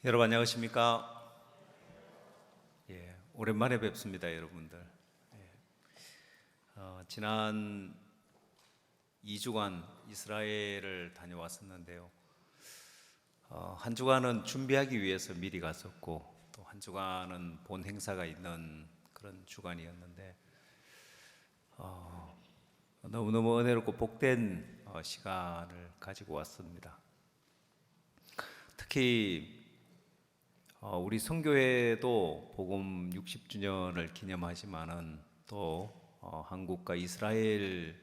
여러분 안녕하십니까? 오랜만에 뵙습니다, 여러분들. 지난 2주간 이스라엘을 다녀왔었는데요. 한 주간은 준비하기 위해서 미리 갔었고, 또 한 주간은 본 행사가 있는 그런 주간이었는데, 너무너무 은혜롭고 복된 시간을 가지고 왔습니다. 특히 우리 선교회도 복음 60주년을 기념하지만은 또 한국과 이스라엘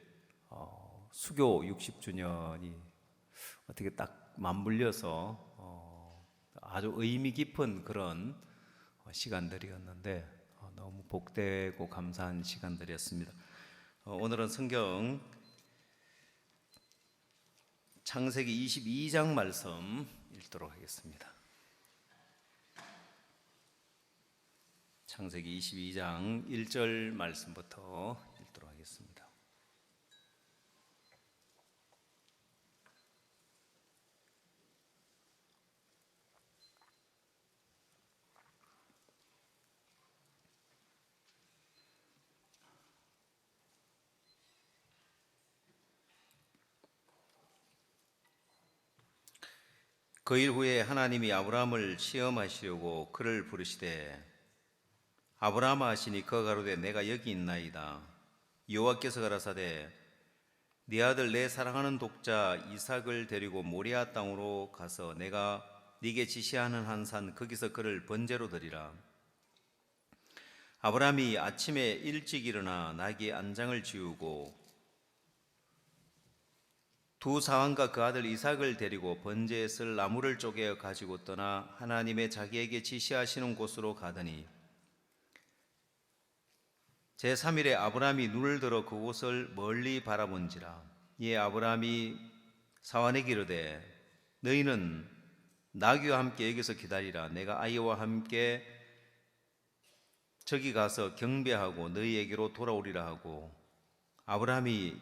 수교 60주년이 어떻게 딱 맞물려서 아주 의미 깊은 그런 시간들이었는데 너무 복되고 감사한 시간들이었습니다. 오늘은 성경 창세기 22장 말씀 읽도록 하겠습니다. 창세기 22장 1절 말씀부터 읽도록 하겠습니다. 그 일 후에 하나님이 아브라함을 시험하시려고 그를 부르시되 아브라함아 하시니 그가 가로되 내가 여기 있나이다. 여호와께서 가라사대 네 아들 내 사랑하는 독자 이삭을 데리고 모리아 땅으로 가서 내가 네게 지시하는 한 산 거기서 그를 번제로 드리라. 아브라함이 아침에 일찍 일어나 나귀 안장을 지우고 두 사환과 그 아들 이삭을 데리고 번제에 쓸 나무를 쪼개 가지고 떠나 하나님의 자기에게 지시하시는 곳으로 가더니 제3일에 아브라함이 눈을 들어 그곳을 멀리 바라본지라. 이에 아브라함이 사환에게 이르되 너희는 나귀와 함께 여기서 기다리라. 내가 아이와 함께 저기 가서 경배하고 너희에게로 돌아오리라 하고 아브라함이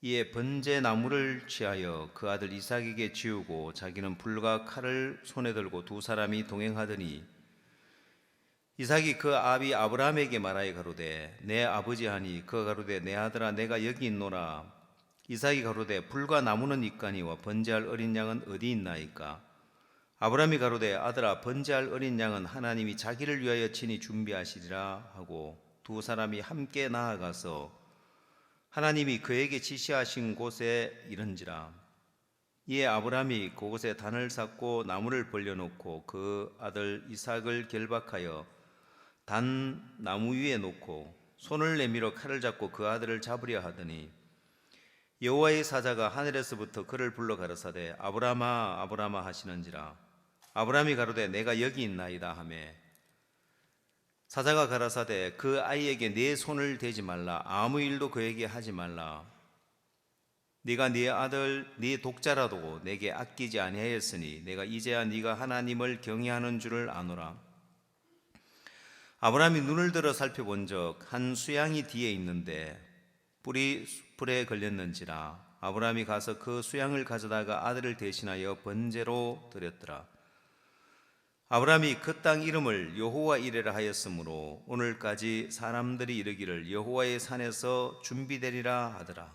이에 번제 나무를 취하여 그 아들 이삭에게 지우고 자기는 불과 칼을 손에 들고 두 사람이 동행하더니 이삭이 그 아비 아브라함에게 말하여 가로되 내 아버지 하니 그가 가로되 내 아들아 내가 여기 있노라. 이삭이 가로되 불과 나무는 있거니와 번제할 어린 양은 어디 있나이까. 아브라함이 가로되 아들아 번제할 어린 양은 하나님이 자기를 위하여 친히 준비하시리라 하고 두 사람이 함께 나아가서 하나님이 그에게 지시하신 곳에 이른지라. 이에 아브라함이 그곳에 단을 쌓고 나무를 벌려놓고 그 아들 이삭을 결박하여 단 나무 위에 놓고 손을 내밀어 칼을 잡고 그 아들을 잡으려 하더니 여호와의 사자가 하늘에서부터 그를 불러 가라사대 아브라함아 아브라함아 하시는지라. 아브라함이 가로되 내가 여기 있나이다 하매 사자가 가라사대 그 아이에게 네 손을 대지 말라. 아무 일도 그에게 하지 말라. 네가 네 아들 네 독자라도 내게 아끼지 아니하였으니 내가 이제야 네가 하나님을 경외하는 줄을 아노라. 아브라함이 눈을 들어 살펴본적 한 수양이 뒤에 있는데 뿔이 불에 걸렸는지라. 아브라함이 가서 그 수양을 가져다가 아들을 대신하여 번제로 드렸더라. 아브라함이 그 땅 이름을 여호와 이레라 하였으므로 오늘까지 사람들이 이르기를 여호와의 산에서 준비되리라 하더라.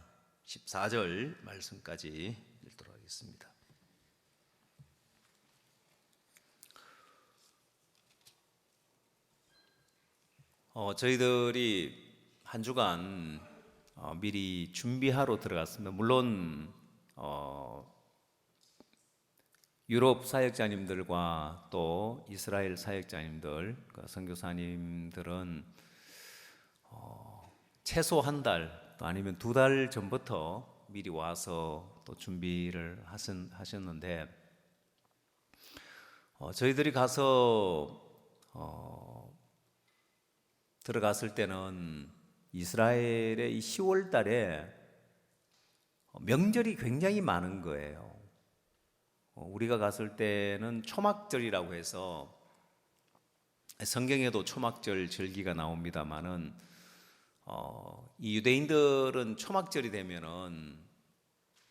14절 말씀까지 읽도록 하겠습니다. 저희들이 한 주간 미리 준비하러 들어갔습니다. 물론 유럽 사역자님들과 또 이스라엘 사역자님들, 선교사님들은 최소 한 달, 또 아니면 2달 전부터 미리 와서 또 준비를 하셨는데 저희들이 가서 들어갔을 때는 이스라엘의 이 10월 달에 명절이 굉장히 많은 거예요. 우리가 갔을 때는 초막절이라고 해서 성경에도 초막절 절기가 나옵니다만은 이 유대인들은 초막절이 되면은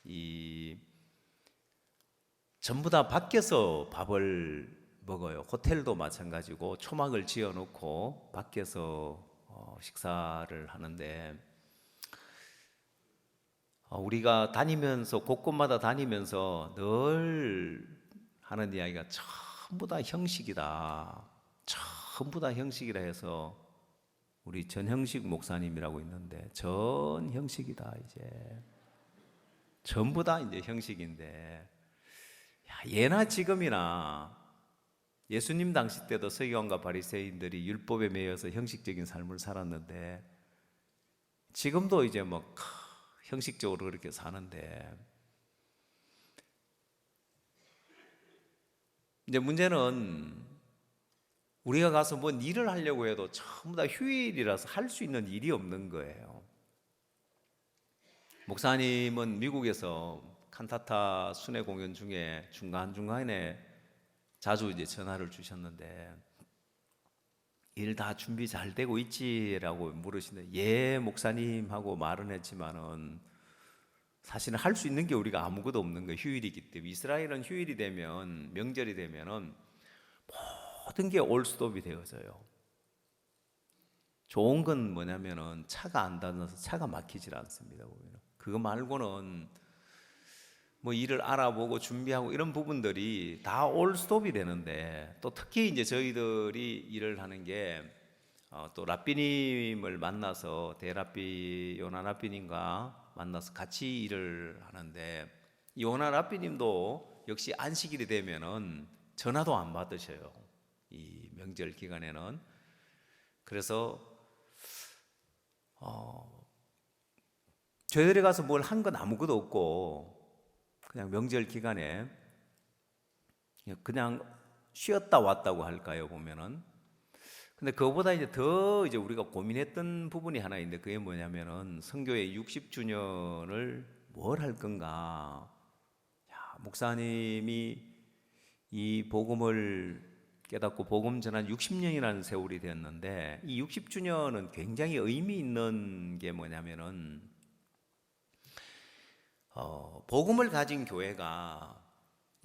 이 전부 다 밖에서 밥을 먹어요. 호텔도 마찬가지고 초막을 지어 놓고 밖에서 식사를 하는데, 우리가 다니면서 곳곳마다 다니면서 늘 하는 이야기가 전부 다 형식이다. 전부 다 형식이라 해서 우리 전형식 목사님이라고 있는데 전형식이다. 이제 전부 다 이제 형식인데, 예나 지금이나 예수님 당시 때도 서기관과 바리새인들이 율법에 매여서 형식적인 삶을 살았는데 지금도 이제 뭐 형식적으로 그렇게 사는데, 이제 문제는 우리가 가서 뭔 일을 하려고 해도 전부 다 휴일이라서 할 수 있는 일이 없는 거예요. 목사님은 미국에서 칸타타 순회 공연 중에 중간중간에 자주 이제 전화를 주셨는데, 일 다 준비 잘 되고 있지라고 물으시는데, 예 목사님 하고 말은 했지만은 사실은 할 수 있는 게 우리가 아무것도 없는 거예요. 휴일이기 때문에. 이스라엘은 휴일이 되면, 명절이 되면은 모든 게 올스톱이 되어져요. 좋은 건 뭐냐면은 차가 안 다녀서 차가 막히질 않습니다. 그거 말고는 뭐 일을 알아보고 준비하고 이런 부분들이 다 올스톱이 되는데, 또 특히 이제 저희들이 일을 하는 게 또 랍비님을 만나서 대랍비 요나 랍비님과 만나서 같이 일을 하는데, 요나 랍비님도 역시 안식일이 되면은 전화도 안 받으셔요. 이 명절 기간에는. 그래서 저희들이 가서 뭘 한 건 아무것도 없고 그냥 명절 기간에 그냥 쉬었다 왔다고 할까요, 보면은. 근데 그거보다 이제 더 이제 우리가 고민했던 부분이 하나 있는데, 그게 뭐냐면은 성교회 60주년을 뭘 할 건가. 목사님이 이 복음을 깨닫고 복음 전한 60년이라는 세월이 되었는데, 이 60주년은 굉장히 의미 있는 게 뭐냐면은 복음을 가진 교회가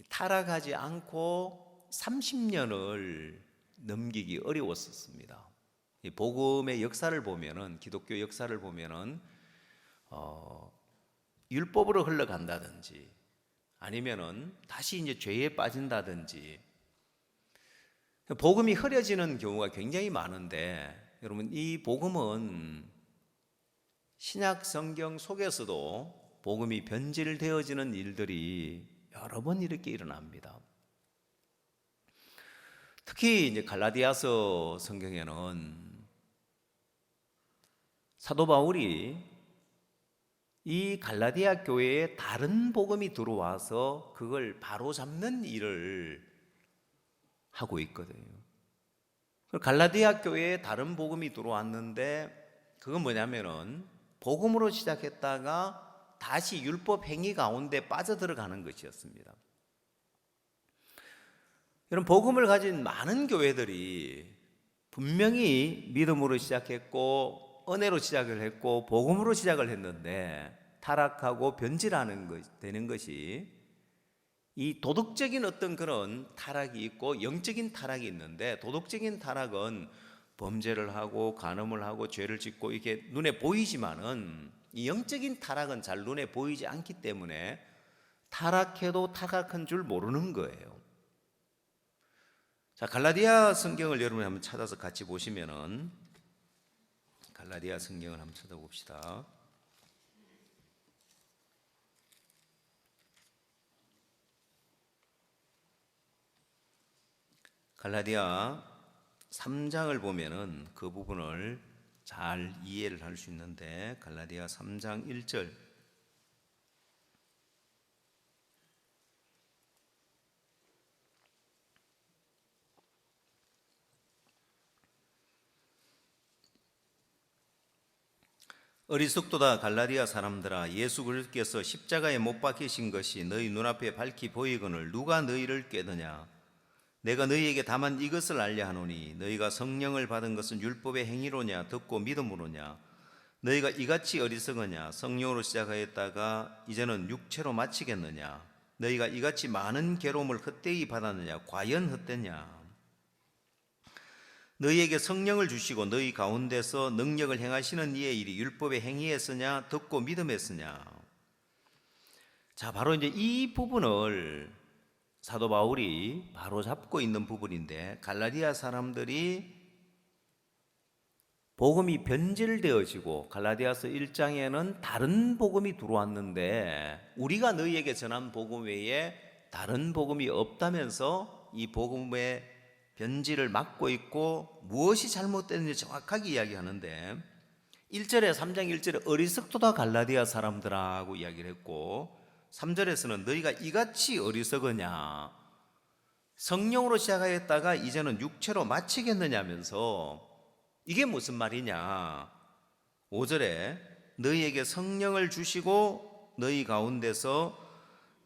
타락하지 않고 30년을 넘기기 어려웠었습니다. 이 복음의 역사를 보면은, 기독교 역사를 보면은 율법으로 흘러간다든지 아니면은 다시 이제 죄에 빠진다든지 복음이 흐려지는 경우가 굉장히 많은데, 여러분 이 복음은 신약 성경 속에서도 복음이 변질되어지는 일들이 여러 번 이렇게 일어납니다. 특히 이제 갈라디아서 성경에는 사도 바울이 이 갈라디아 교회에 다른 복음이 들어와서 그걸 바로잡는 일을 하고 있거든요. 갈라디아 교회에 다른 복음이 들어왔는데, 그건 뭐냐면은 복음으로 시작했다가 다시 율법 행위 가운데 빠져들어가는 것이었습니다. 이런 복음을 가진 많은 교회들이 분명히 믿음으로 시작했고 은혜로 시작을 했고 복음으로 시작을 했는데, 타락하고 변질하는 되는 것이 이 도덕적인 어떤 그런 타락이 있고 영적인 타락이 있는데, 도덕적인 타락은 범죄를 하고 간음을 하고 죄를 짓고 이게 눈에 보이지만은, 이 영적인 타락은 잘 눈에 보이지 않기 때문에 타락해도 타락한 줄 모르는 거예요. 자, 갈라디아 성경을 여러분이 한번 찾아서 같이 보시면은, 갈라디아 성경을 한번 찾아봅시다. 갈라디아 3장을 보면은 그 부분을 잘 이해를 할 수 있는데, 갈라디아 3장 1절, 어리석도다 갈라디아 사람들아, 예수 그리스도께서 십자가에 못 박히신 것이 너희 눈앞에 밝히 보이거늘 누가 너희를 꾀드냐. 내가 너희에게 다만 이것을 알려 하노니, 너희가 성령을 받은 것은 율법의 행위로냐 듣고 믿음으로냐. 너희가 이같이 어리석으냐. 성령으로 시작하였다가 이제는 육체로 마치겠느냐. 너희가 이같이 많은 괴로움을 헛되이 받았느냐? 과연 헛되냐? 너희에게 성령을 주시고 너희 가운데서 능력을 행하시는 이의 일이 율법의 행위였으냐 듣고 믿음했으냐? 자, 바로 이제 이 부분을 사도 바울이 바로 잡고 있는 부분인데, 갈라디아 사람들이 복음이 변질되어지고 갈라디아서 1장에는 다른 복음이 들어왔는데 우리가 너희에게 전한 복음 외에 다른 복음이 없다면서 이 복음의 변질을 막고 있고 무엇이 잘못됐는지 정확하게 이야기하는데, 1절에 3장 1절에 어리석도다 갈라디아 사람들하고 이야기를 했고, 3절에서는 너희가 이같이 어리석으냐, 성령으로 시작하였다가 이제는 육체로 마치겠느냐면서 이게 무슨 말이냐. 5절에 너희에게 성령을 주시고 너희 가운데서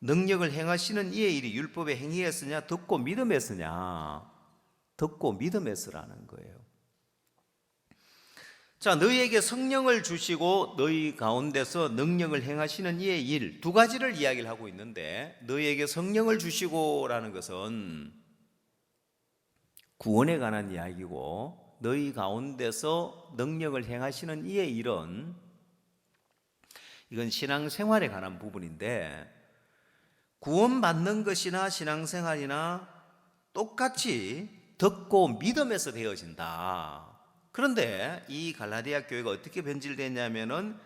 능력을 행하시는 이의 일이 율법의 행위였으냐 듣고 믿음했으냐. 듣고 믿음했으라는 거예요. 자, 너희에게 성령을 주시고 너희 가운데서 능력을 행하시는 이의 일, 두 가지를 이야기를 하고 있는데, 너희에게 성령을 주시고라는 것은 구원에 관한 이야기고, 너희 가운데서 능력을 행하시는 이의 일은 이건 신앙생활에 관한 부분인데, 구원받는 것이나 신앙생활이나 똑같이 듣고 믿음에서 되어진다. 그런데 이 갈라디아 교회가 어떻게 변질됐냐면은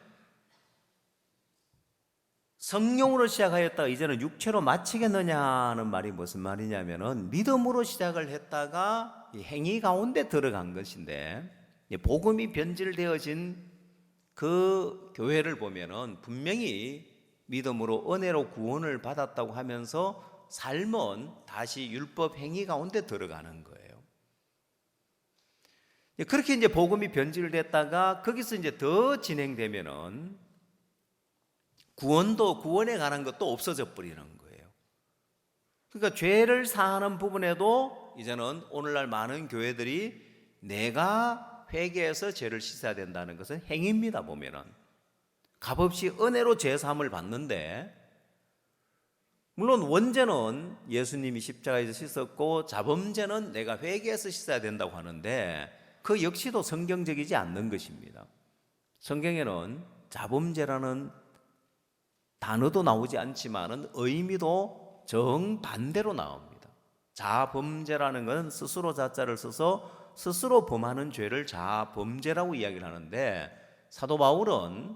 성령으로 시작하였다가 이제는 육체로 마치겠느냐는 말이 무슨 말이냐면은 믿음으로 시작을 했다가 행위 가운데 들어간 것인데, 복음이 변질되어진 그 교회를 보면은 분명히 믿음으로 은혜로 구원을 받았다고 하면서 삶은 다시 율법 행위 가운데 들어가는 거예요. 그렇게 이제 복음이 변질됐다가 거기서 이제 더 진행되면은 구원에 관한 것도 없어져 버리는 거예요. 그러니까 죄를 사하는 부분에도 이제는 오늘날 많은 교회들이 내가 회개해서 죄를 씻어야 된다는 것은 행위입니다. 보면은 값없이 은혜로 죄 사함을 받는데, 물론 원죄는 예수님이 십자가에서 씻었고 자범죄는 내가 회개해서 씻어야 된다고 하는데, 그 역시도 성경적이지 않는 것입니다. 성경에는 자범죄라는 단어도 나오지 않지만은 의미도 정반대로 나옵니다. 자범죄라는 것은 스스로 자자를 써서 스스로 범하는 죄를 자범죄라고 이야기를 하는데, 사도 바울은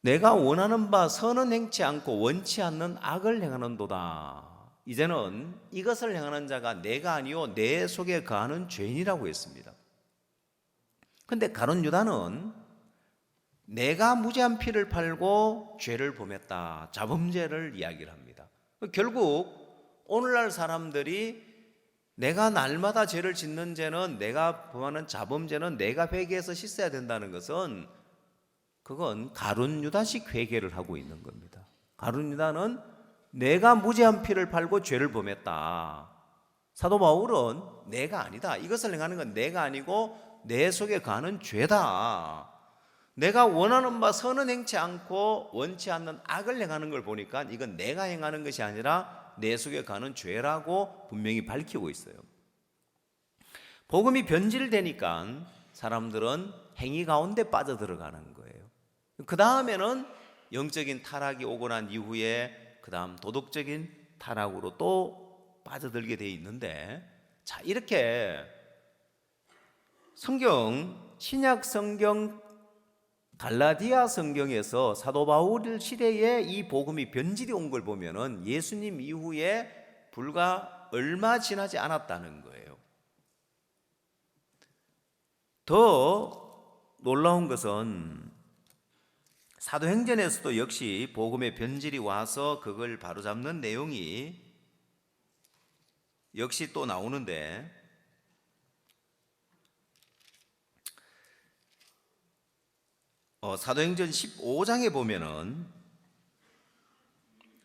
내가 원하는 바 선은 행치 않고 원치 않는 악을 행하는도다. 이제는 이것을 행하는 자가 내가 아니요 내 속에 거하는 죄인이라고 했습니다. 그런데 가룟 유다는 내가 무죄한 피를 팔고 죄를 범했다, 자범죄를 이야기를 합니다. 결국 오늘날 사람들이 내가 날마다 죄를 짓는 죄는, 내가 범하는 자범죄는 내가 회개해서 씻어야 된다는 것은, 그건 가룟 유다식 회개를 하고 있는 겁니다. 가룟 유다는 내가 무죄한 피를 팔고 죄를 범했다. 사도 바울은 내가 아니다, 이것을 행하는 건 내가 아니고 내 속에 가는 죄다. 내가 원하는 바 선은 행치 않고 원치 않는 악을 행하는 걸 보니까 이건 내가 행하는 것이 아니라 내 속에 가는 죄라고 분명히 밝히고 있어요. 복음이 변질되니까 사람들은 행위 가운데 빠져들어가는 거예요. 그 다음에는 영적인 타락이 오고 난 이후에 그 다음 도덕적인 타락으로 또 빠져들게 돼 있는데, 자, 이렇게 성경, 신약 성경, 갈라디아 성경에서 사도 바울 시대에 이 복음이 변질이 온 걸 보면은 예수님 이후에 불과 얼마 지나지 않았다는 거예요. 더 놀라운 것은 사도행전에서도 역시 복음의 변질이 와서 그걸 바로잡는 내용이 역시 또 나오는데, 사도행전 15장에 보면은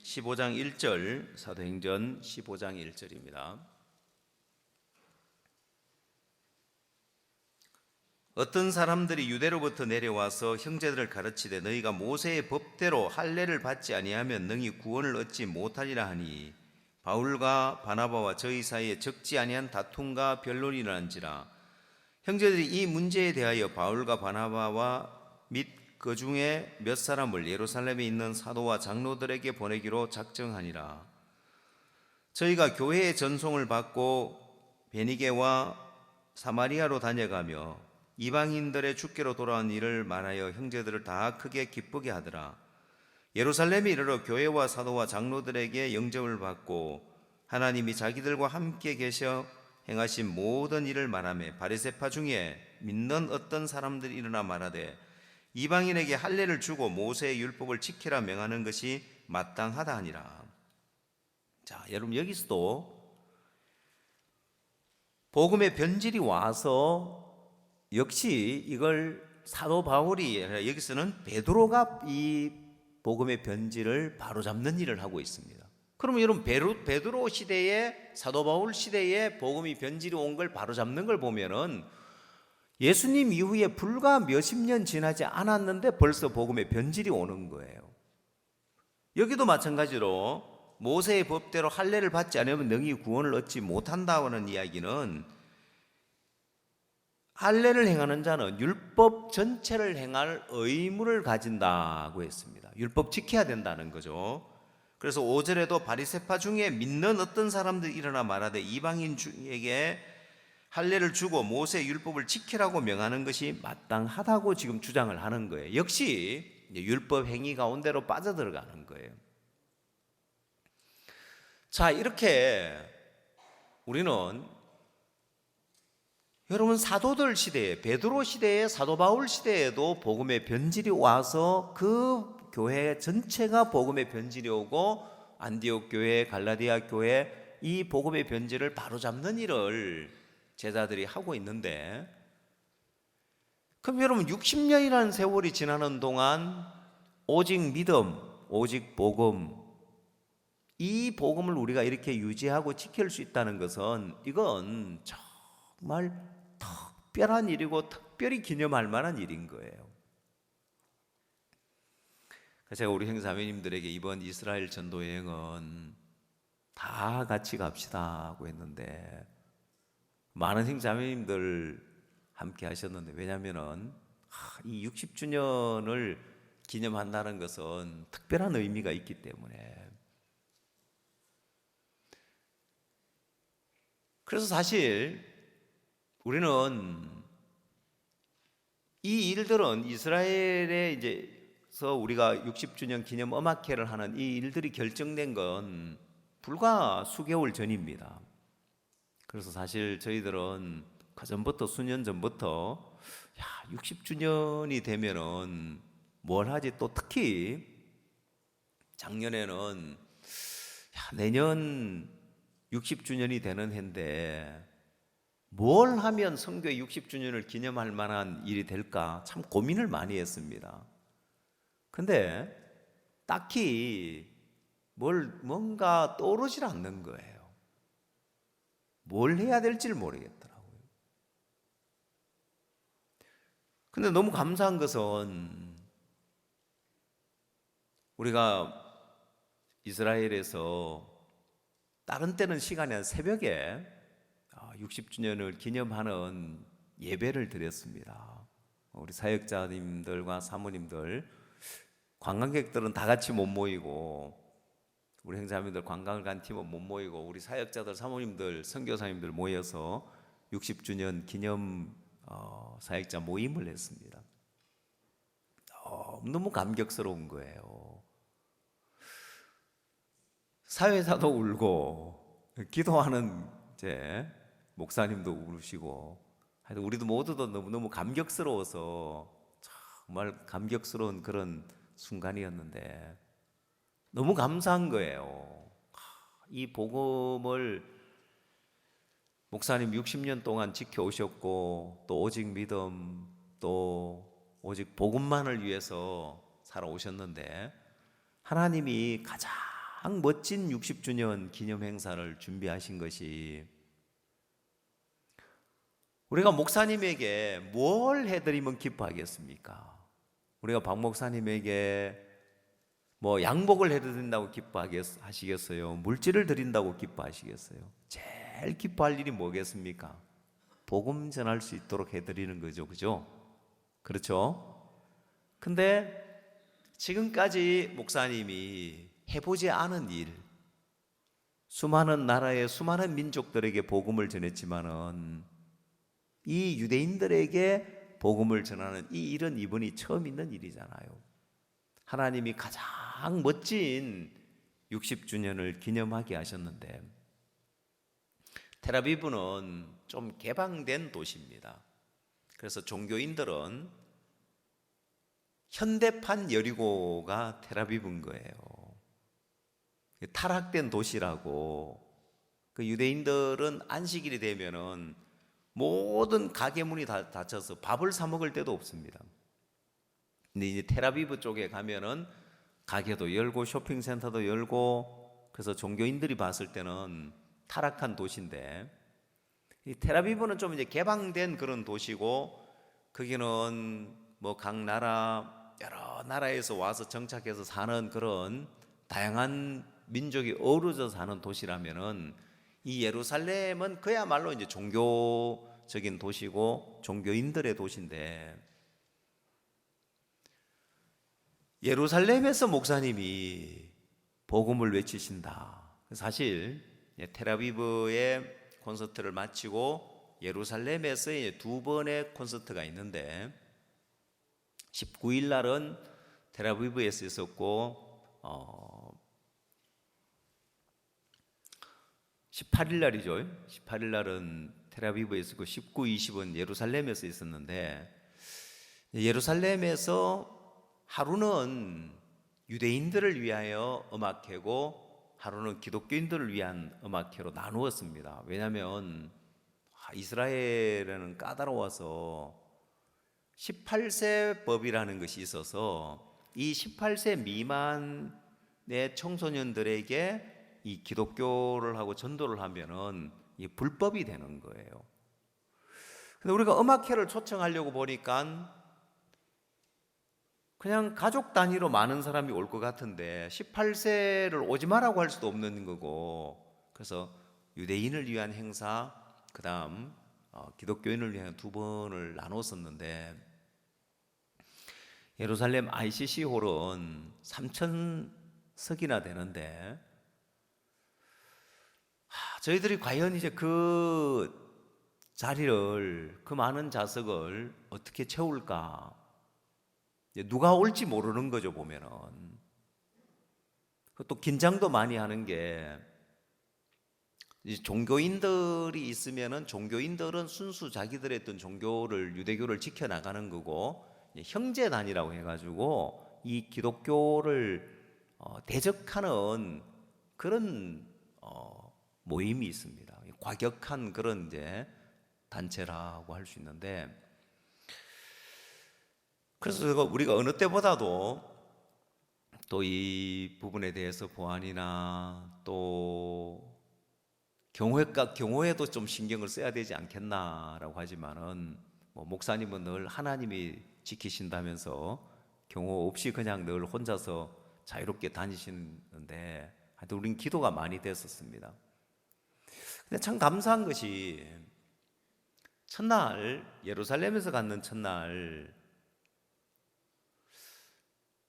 15장 1절, 사도행전 15장 1절입니다. 어떤 사람들이 유대로부터 내려와서 형제들을 가르치되 너희가 모세의 법대로 할례를 받지 아니하면 능히 구원을 얻지 못하리라 하니 바울과 바나바와 저희 사이에 적지 아니한 다툼과 변론이 일어난지라. 형제들이 이 문제에 대하여 바울과 바나바와 및 그 중에 몇 사람을 예루살렘에 있는 사도와 장로들에게 보내기로 작정하니라. 저희가 교회의 전송을 받고 베니게와 사마리아로 다녀가며 이방인들의 주께로 돌아온 일을 말하여 형제들을 다 크게 기쁘게 하더라. 예루살렘에 이르러 교회와 사도와 장로들에게 영접을 받고 하나님이 자기들과 함께 계셔 행하신 모든 일을 말하며 바리새파 중에 믿는 어떤 사람들이 일어나 말하되 이방인에게 할례를 주고 모세의 율법을 지키라 명하는 것이 마땅하다 하니라. 자, 여러분 여기서도 복음의 변질이 와서 역시 이걸 사도 바울이 아니라 여기서는 베드로가 이 복음의 변질을 바로잡는 일을 하고 있습니다. 그러면 여러분 베드로 시대에 사도 바울 시대에 복음이 변질이 온 걸 바로잡는 걸 보면은 예수님 이후에 불과 몇십 년 지나지 않았는데 벌써 복음의 변질이 오는 거예요. 여기도 마찬가지로 모세의 법대로 할례를 받지 않으면 능히 구원을 얻지 못한다는 이야기는 할례를 행하는 자는 율법 전체를 행할 의무를 가진다고 했습니다. 율법 지켜야 된다는 거죠. 그래서 5절에도 바리새파 중에 믿는 어떤 사람들이 일어나 말하되 이방인 중에게 할례를 주고 모세의 율법을 지키라고 명하는 것이 마땅하다고 지금 주장을 하는 거예요. 역시 율법 행위 가운데로 빠져들어가는 거예요. 자, 이렇게 우리는 여러분 사도들 시대에 베드로 시대에 사도 바울 시대에도 복음의 변질이 와서 그 교회 전체가 복음의 변질이 오고 안디옥 교회, 갈라디아 교회 이 복음의 변질을 바로잡는 일을 제자들이 하고 있는데, 그럼 여러분 60년이라는 세월이 지나는 동안 오직 믿음, 오직 복음, 이 복음을 우리가 이렇게 유지하고 지킬 수 있다는 것은 이건 정말 특별한 일이고 특별히 기념할 만한 일인 거예요. 제가 우리 형사님들에게 이번 이스라엘 전도 여행은 다 같이 갑시다 하고 했는데 많은 형사님들 함께 하셨는데, 왜냐하면은 이 60주년을 기념한다는 것은 특별한 의미가 있기 때문에. 그래서 사실 우리는 이 일들은 이스라엘에 이제서 우리가 60주년 기념 음악회를 하는 이 일들이 결정된 건 불과 수개월 전입니다. 그래서 사실 저희들은 그전부터 수년 전부터 60주년이 되면은 뭘 하지, 또 특히 작년에는 내년 60주년이 되는 해인데 뭘 하면 선교의 60주년을 기념할 만한 일이 될까 참 고민을 많이 했습니다. 근데 딱히 뭔가 떠오르질 않는 거예요. 뭘 해야 될지를 모르겠더라고요. 근데 너무 감사한 것은 우리가 이스라엘에서 다른 때는 시간이 한 새벽에 60주년을 기념하는 예배를 드렸습니다. 우리 사역자님들과 사모님들, 관광객들은 다 같이 못 모이고 우리 행사님들 관광을 간 팀은 못 모이고 우리 사역자들, 사모님들, 선교사님들 모여서 60주년 기념 사역자 모임을 했습니다. 너무 감격스러운 거예요. 사회자도 울고 기도하는 제 목사님도 울으시고, 하여튼 우리도 모두도 너무 감격스러워서 정말 감격스러운 그런 순간이었는데 너무 감사한 거예요. 이 복음을 목사님 60년 동안 지켜오셨고 또 오직 믿음, 또 오직 복음만을 위해서 살아오셨는데 하나님이 가장 멋진 60주년 기념 행사를 준비하신 것이 우리가 목사님에게 뭘 해드리면 기뻐하겠습니까? 우리가 박 목사님에게 뭐 양복을 해드린다고 기뻐하시겠어요? 물질을 드린다고 기뻐하시겠어요? 제일 기뻐할 일이 뭐겠습니까? 복음 전할 수 있도록 해드리는 거죠, 그죠? 그렇죠? 근데 지금까지 목사님이 해보지 않은 일, 수많은 나라의 수많은 민족들에게 복음을 전했지만은 이 유대인들에게 복음을 전하는 이 일은 이번이 처음 있는 일이잖아요. 하나님이 가장 멋진 60주년을 기념하게 하셨는데, 텔아비브는 좀 개방된 도시입니다. 그래서 종교인들은 현대판 여리고가 텔아비브인 거예요. 타락된 도시라고. 그 유대인들은 안식일이 되면은 모든 가게 문이 다 닫혀서 밥을 사 먹을 데도 없습니다. 근데 이제 텔아비브 쪽에 가면은 가게도 열고 쇼핑센터도 열고, 그래서 종교인들이 봤을 때는 타락한 도시인데, 이 텔아비브는 좀 이제 개방된 그런 도시고, 거기는 뭐 각 나라 여러 나라에서 와서 정착해서 사는 그런 다양한 민족이 어우러져 사는 도시라면은, 이 예루살렘은 그야말로 이제 종교적인 도시고 종교인들의 도시인데, 예루살렘에서 목사님이 복음을 외치신다. 사실 텔아비브의 콘서트를 마치고 예루살렘에서 두 번의 콘서트가 있는데, 19일 날은 텔아비브에서 있었고 18일 날이죠. 18일 날은 텔아비브에서 있고 19, 20은 예루살렘에서 있었는데, 예루살렘에서 하루는 유대인들을 위하여 음악회고 하루는 기독교인들을 위한 음악회로 나누었습니다. 왜냐하면 이스라엘에는 까다로워서 18세 법이라는 것이 있어서 이 18세 미만의 청소년들에게 이 기독교를 하고 전도를 하면은 이 불법이 되는 거예요. 근데 우리가 음악회를 초청하려고 보니까 그냥 가족 단위로 많은 사람이 올 것 같은데 18세를 오지 마라고 할 수도 없는 거고, 그래서 유대인을 위한 행사, 그 다음 기독교인을 위한 두 번을 나눴었는데, 예루살렘 ICC 홀은 3,000석이나 되는데, 저희들이 과연 이제 그 자리를, 그 많은 좌석을 어떻게 채울까? 누가 올지 모르는 거죠, 보면은. 또 긴장도 많이 하는 게, 종교인들이 있으면은 종교인들은 순수 자기들의 어떤 종교를, 유대교를 지켜나가는 거고, 형제단이라고 해가지고 이 기독교를 대적하는 그런 모임이 있습니다. 과격한 그런 이제 단체라고 할 수 있는데, 그래서 우리가 어느 때보다도 또 이 부분에 대해서 보안이나 또 경호에도 좀 신경을 써야 되지 않겠나라고 하지만은, 뭐 목사님은 늘 하나님이 지키신다면서 경호 없이 그냥 늘 혼자서 자유롭게 다니시는데, 하여튼 우리는 기도가 많이 됐었습니다. 근데 참 감사한 것이, 첫날 예루살렘에서 갖는 첫날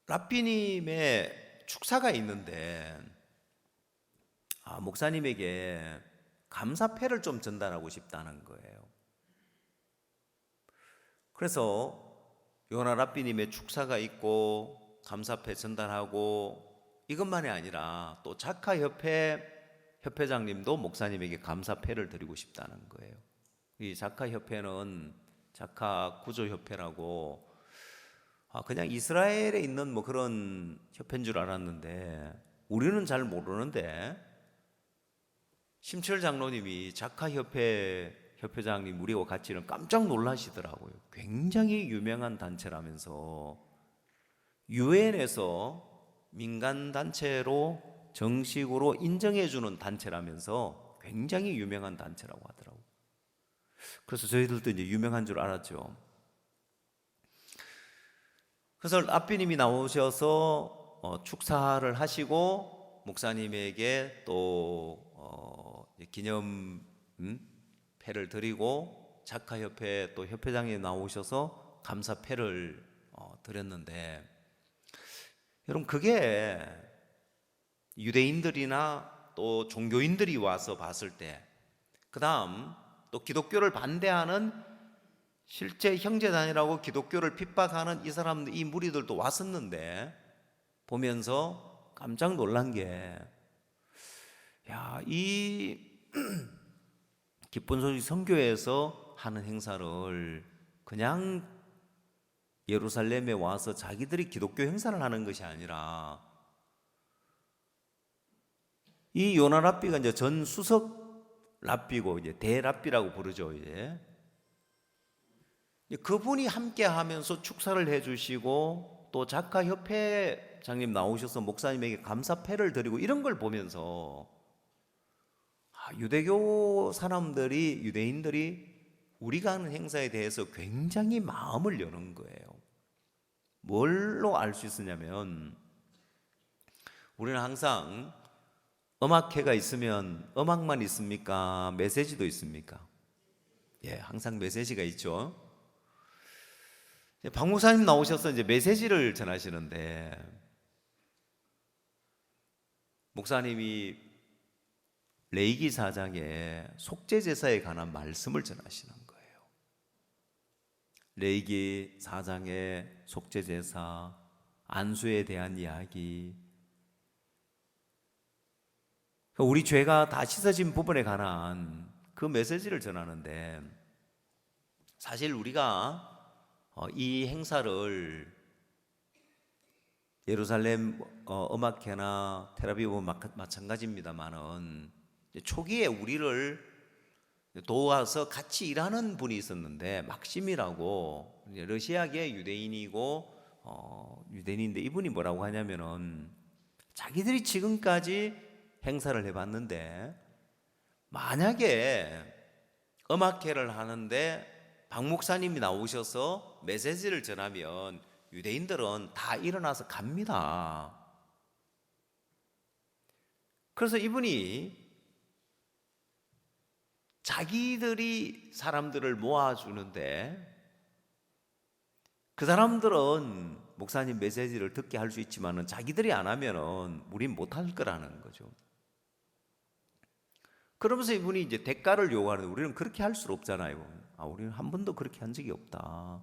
랍비님의 축사가 있는데, 목사님에게 감사패를 좀 전달하고 싶다는 거예요. 그래서 요나 랍비님의 축사가 있고 감사패 전달하고, 이것만이 아니라 또 자카협회장님도 목사님에게 감사패를 드리고 싶다는 거예요. 이 자카협회는 자카구조협회라고, 그냥 이스라엘에 있는 뭐 그런 협회인 줄 알았는데, 우리는 잘 모르는데 심철 장로님이 자카협회장님 우리와 같이는 깜짝 놀라시더라고요. 굉장히 유명한 단체라면서, 유엔에서 민간 단체로 정식으로 인정해 주는 단체라면서 굉장히 유명한 단체라고 하더라고요. 그래서 저희들도 이제 유명한 줄 알았죠. 그래서 랍비님이 나오셔서 축사를 하시고 목사님에게 또 기념 패를 드리고 작가협회 또 협회장이 나오셔서 감사패를 드렸는데, 여러분 그게 유대인들이나 또 종교인들이 와서 봤을 때, 그 다음 또 기독교를 반대하는 실제 형제단이라고 기독교를 핍박하는 이 사람들, 이 무리들도 왔었는데 보면서 깜짝 놀란 게, 야, 이 기쁜 소식 선교회에서 하는 행사를 그냥 예루살렘에 와서 자기들이 기독교 행사를 하는 것이 아니라, 이 요나 랍비가 이제 전 수석 랍비고 이제 대랍비라고 부르죠. 이제 그분이 함께 하면서 축사를 해주시고 또 작가협회장님 나오셔서 목사님에게 감사패를 드리고 이런 걸 보면서 유대교 사람들이, 유대인들이 우리가 하는 행사에 대해서 굉장히 마음을 여는 거예요. 뭘로 알 수 있으냐면, 우리는 항상 음악회가 있으면 음악만 있습니까? 메시지도 있습니까? 예, 항상 메시지가 있죠. 박 목사님 나오셔서 이제 메시지를 전하시는데, 목사님이 레위기 4장에 속죄 제사에 관한 말씀을 전하시는 거예요. 레위기 4장의 속죄 제사, 안수에 대한 이야기, 우리 죄가 다 씻어진 부분에 관한 그 메시지를 전하는데, 사실 우리가 이 행사를 예루살렘 음악회나 테라비브 마찬가지입니다만은, 초기에 우리를 도와서 같이 일하는 분이 있었는데, 막심이라고, 러시아계 유대인이고 유대인인데, 이분이 뭐라고 하냐면은 자기들이 지금까지 행사를 해봤는데, 만약에 음악회를 하는데 박 목사님이 나오셔서 메시지를 전하면 유대인들은 다 일어나서 갑니다. 그래서 이분이 자기들이 사람들을 모아주는데, 그 사람들은 목사님 메시지를 듣게 할 수 있지만은 자기들이 안 하면은 우린 못할 거라는 거죠. 그러면서 이분이 이제 대가를 요구하는데, 우리는 그렇게 할 수 없잖아요. 우리는 한 번도 그렇게 한 적이 없다.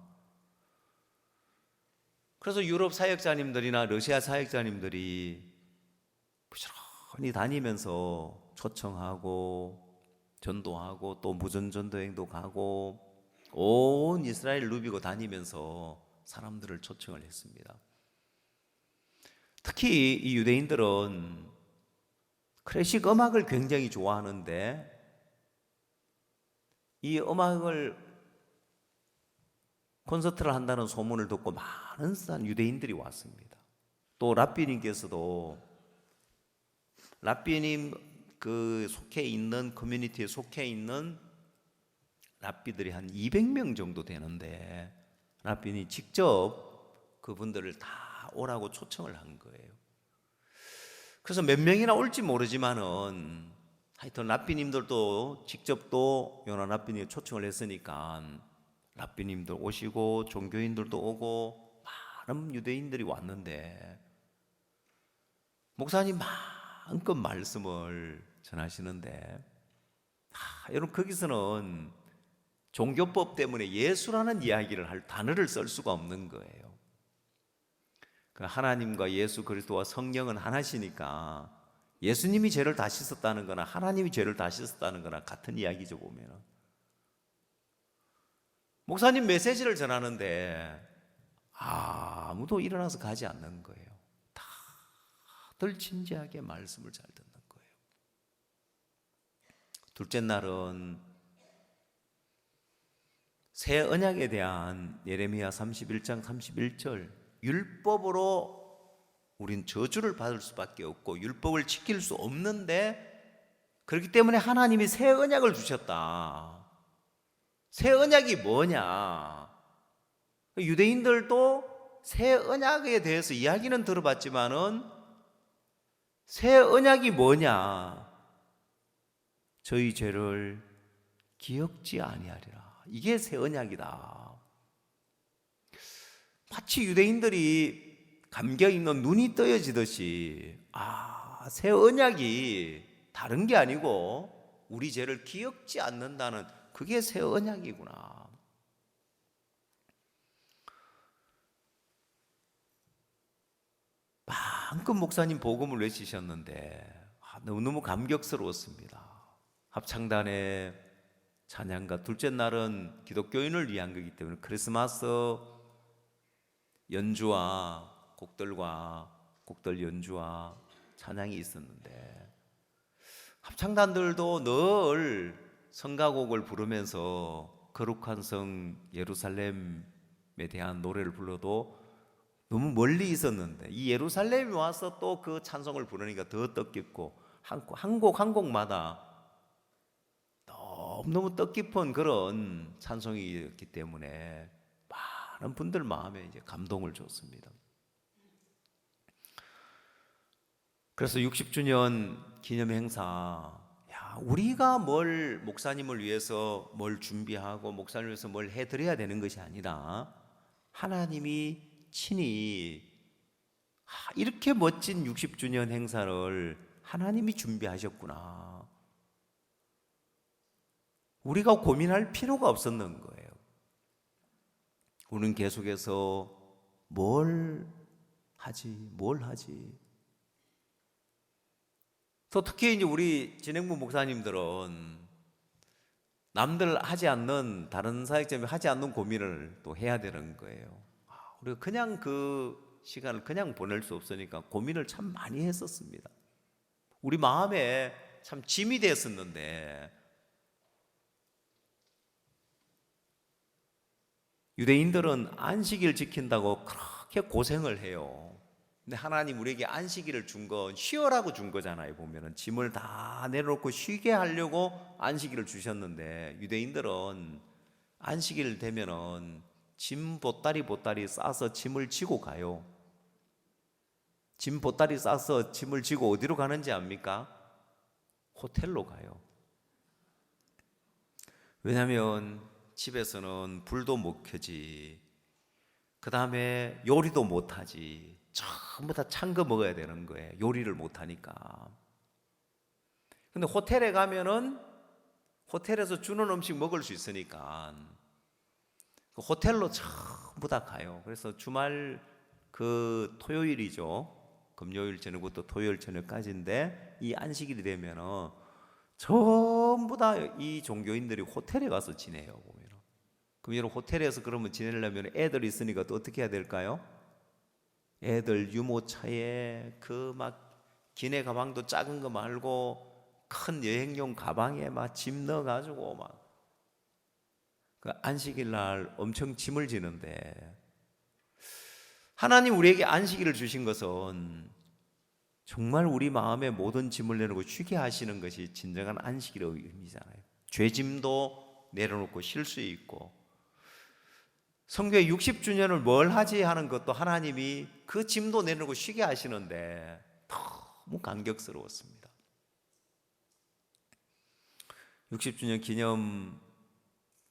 그래서 유럽 사역자님들이나 러시아 사역자님들이 부지런히 다니면서 초청하고 전도하고 또 무전 전도행도 가고 온 이스라엘 누비고 다니면서 사람들을 초청을 했습니다. 특히 이 유대인들은 클래식 음악을 굉장히 좋아하는데, 이 음악을 콘서트를 한다는 소문을 듣고 많은 유대인들이 왔습니다. 또 랍비님께서도, 랍비님 그 속해 있는 커뮤니티에 속해 있는 랍비들이 한 200명 정도 되는데, 랍비님 직접 그분들을 다 오라고 초청을 한 거예요. 그래서 몇 명이나 올지 모르지만은 하여튼 랍비님들도 직접 또 요나 랍비님 초청을 했으니까 랍비님들 오시고 종교인들도 오고 많은 유대인들이 왔는데, 목사님 마음껏 말씀을 전하시는데, 여러분 거기서는 종교법 때문에 예수라는 이야기를 할 단어를 쓸 수가 없는 거예요. 하나님과 예수 그리스도와 성령은 하나시니까 예수님이 죄를 다 씻었다는 거나 하나님이 죄를 다 씻었다는 거나 같은 이야기죠. 보면 목사님 메시지를 전하는데 아무도 일어나서 가지 않는 거예요. 다들 진지하게 말씀을 잘 듣는 거예요. 둘째 날은 새 언약에 대한 예레미야 31장 31절, 율법으로 우린 저주를 받을 수밖에 없고 율법을 지킬 수 없는데, 그렇기 때문에 하나님이 새 언약을 주셨다. 새 언약이 뭐냐? 유대인들도 새 언약에 대해서 이야기는 들어봤지만은 새 언약이 뭐냐? 저희 죄를 기억지 아니하리라. 이게 새 언약이다. 마치 유대인들이 감겨 있는 눈이 떠여지듯이 새 언약이 다른 게 아니고 우리 죄를 기억지 않는다는 그게 새 언약이구나. 방금 목사님 복음을 외치셨는데 너무너무 감격스러웠습니다. 합창단의 찬양가 둘째 날은 기독교인을 위한 거기 때문에 크리스마스 연주와 곡들 연주와 찬양이 있었는데 합창단들도 늘 성가곡을 부르면서 거룩한 성 예루살렘에 대한 노래를 불러도 너무 멀리 있었는데 이 예루살렘에 와서 또 그 찬송을 부르니까 더 뜻깊고 한 곡마다 너무너무 뜻깊은 그런 찬송이었기 때문에 많은 분들 마음에 이제 감동을 줬습니다. 그래서 60주년 기념 행사, 우리가 목사님을 위해서 뭘 준비하고 목사님을 위해서 뭘 해드려야 되는 것이 아니라 하나님이 친히 이렇게 멋진 60주년 행사를 하나님이 준비하셨구나. 우리가 고민할 필요가 없었는 거예요. 우리는 계속해서 뭘 하지. 또 특히 이제 우리 진행부 목사님들은 남들 하지 않는, 다른 사역자님이 하지 않는 고민을 또 해야 되는 거예요. 우리가 그냥 그 시간을 그냥 보낼 수 없으니까 고민을 참 많이 했었습니다. 우리 마음에 참 짐이 됐었는데 유대인들은 안식일 지킨다고 그렇게 고생을 해요. 근데 하나님 우리에게 안식일을 준 건 쉬어라고 준 거잖아요. 보면은 짐을 다 내려놓고 쉬게 하려고 안식일을 주셨는데 유대인들은 안식일 되면은 짐 보따리 싸서 짐을 지고 가요. 짐 보따리 싸서 짐을 지고 어디로 가는지 압니까? 호텔로 가요. 왜냐하면 집에서는 불도 못 켜지, 그 다음에 요리도 못 하지, 전부 다 찬 거 먹어야 되는 거예요. 요리를 못 하니까. 근데 호텔에 가면은 호텔에서 주는 음식 먹을 수 있으니까 그 호텔로 전부 다 가요. 그래서 주말 그 토요일이죠. 금요일 저녁부터 토요일 저녁까지인데 이 안식일이 되면은 전부 다 이 종교인들이 호텔에 가서 지내요. 보면. 그럼 여러분 호텔에서 그러면 지내려면 애들 있으니까 또 어떻게 해야 될까요? 애들 유모차에 그 막 기내 가방도 작은 거 말고 큰 여행용 가방에 막 짐 넣어가지고 막 그 안식일 날 엄청 짐을 지는데 하나님 우리에게 안식일을 주신 것은 정말 우리 마음에 모든 짐을 내놓고 쉬게 하시는 것이 진정한 안식일의 의미잖아요. 죄짐도 내려놓고 쉴 수 있고 성교의 60주년을 뭘 하지 하는 것도 하나님이 그 짐도 내놓고 쉬게 하시는데 너무 감격스러웠습니다. 60주년 기념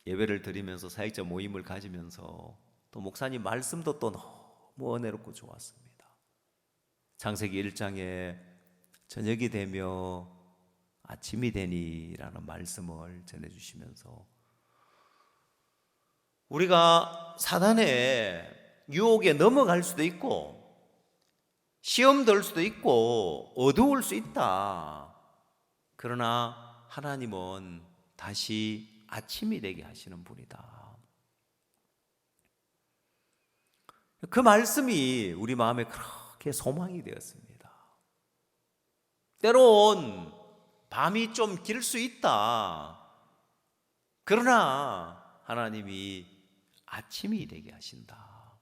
예배를 드리면서 사역자 모임을 가지면서 또 목사님 말씀도 또 너무 은혜롭고 좋았습니다. 창세기 1장에 저녁이 되며 아침이 되니라는 말씀을 전해주시면서 우리가 사단의 유혹에 넘어갈 수도 있고 시험 들 수도 있고 어두울 수 있다. 그러나 하나님은 다시 아침이 되게 하시는 분이다. 그 말씀이 우리 마음에 그렇게 소망이 되었습니다. 때론 밤이 좀 길 수 있다. 그러나 하나님이 아침이 되게 하신다.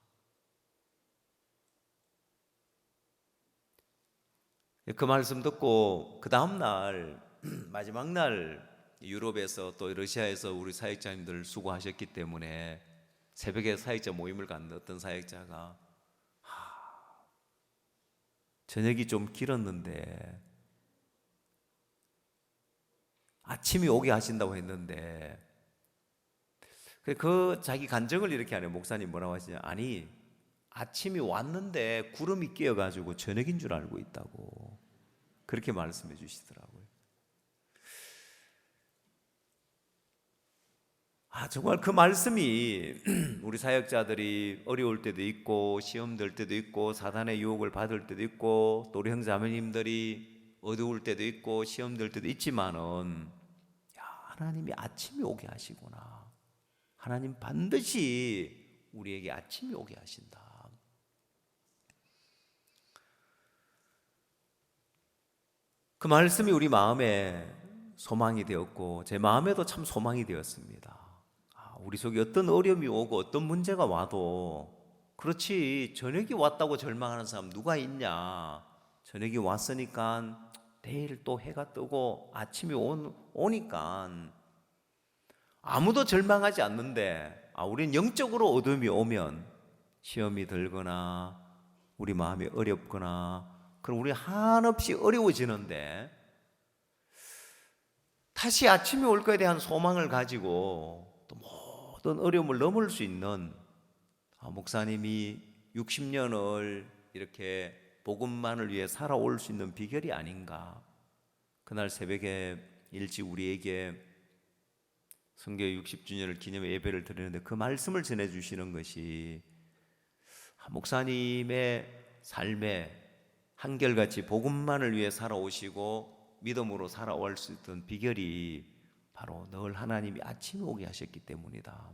그 말씀 듣고 그 다음 날 마지막 날 유럽에서 또 러시아에서 우리 사역자님들 수고하셨기 때문에 새벽에 사역자 모임을 갖는 어떤 사역자가 저녁이 좀 길었는데 아침이 오게 하신다고 했는데 그 자기 간증을 이렇게 하네요. 목사님 뭐라고 하시냐? 아니 아침이 왔는데 구름이 끼어가지고 저녁인 줄 알고 있다고 그렇게 말씀해 주시더라고요. 정말 그 말씀이 우리 사역자들이 어려울 때도 있고 시험 들 때도 있고 사단의 유혹을 받을 때도 있고 또 우리 형제자매님들이 어두울 때도 있고 시험 들 때도 있지만은 하나님이 아침이 오게 하시구나. 하나님 반드시 우리에게 아침이 오게 하신다. 그 말씀이 우리 마음에 소망이 되었고 제 마음에도 참 소망이 되었습니다. 우리 속에 어떤 어려움이 오고 어떤 문제가 와도 그렇지 저녁이 왔다고 절망하는 사람 누가 있냐. 저녁이 왔으니까 내일 또 해가 뜨고 아침이 오니까 아무도 절망하지 않는데 우리는 영적으로 어둠이 오면 시험이 들거나 우리 마음이 어렵거나 그럼 우리 한없이 어려워지는데 다시 아침이 올 거에 대한 소망을 가지고 또 모든 어려움을 넘을 수 있는 목사님이 60년을 이렇게 복음만을 위해 살아올 수 있는 비결이 아닌가. 그날 새벽에 일찍 우리에게 성교회 60주년을 기념해 예배를 드리는데 그 말씀을 전해주시는 것이 목사님의 삶에 한결같이 복음만을 위해 살아오시고 믿음으로 살아올 수 있던 비결이 바로 늘 하나님이 아침에 오게 하셨기 때문이다.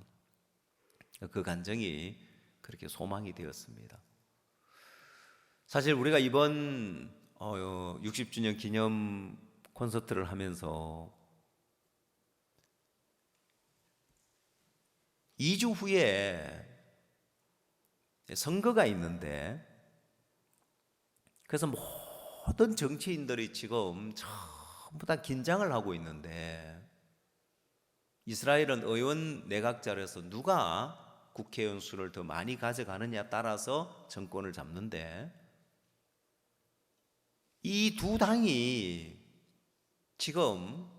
그 간증이 그렇게 소망이 되었습니다. 사실 우리가 이번 60주년 기념 콘서트를 하면서 2주 후에 선거가 있는데 그래서 모든 정치인들이 지금 전부 다 긴장을 하고 있는데 이스라엘은 의원 내각제로서 누가 국회의원 수를 더 많이 가져가느냐에 따라서 정권을 잡는데 이 두 당이 지금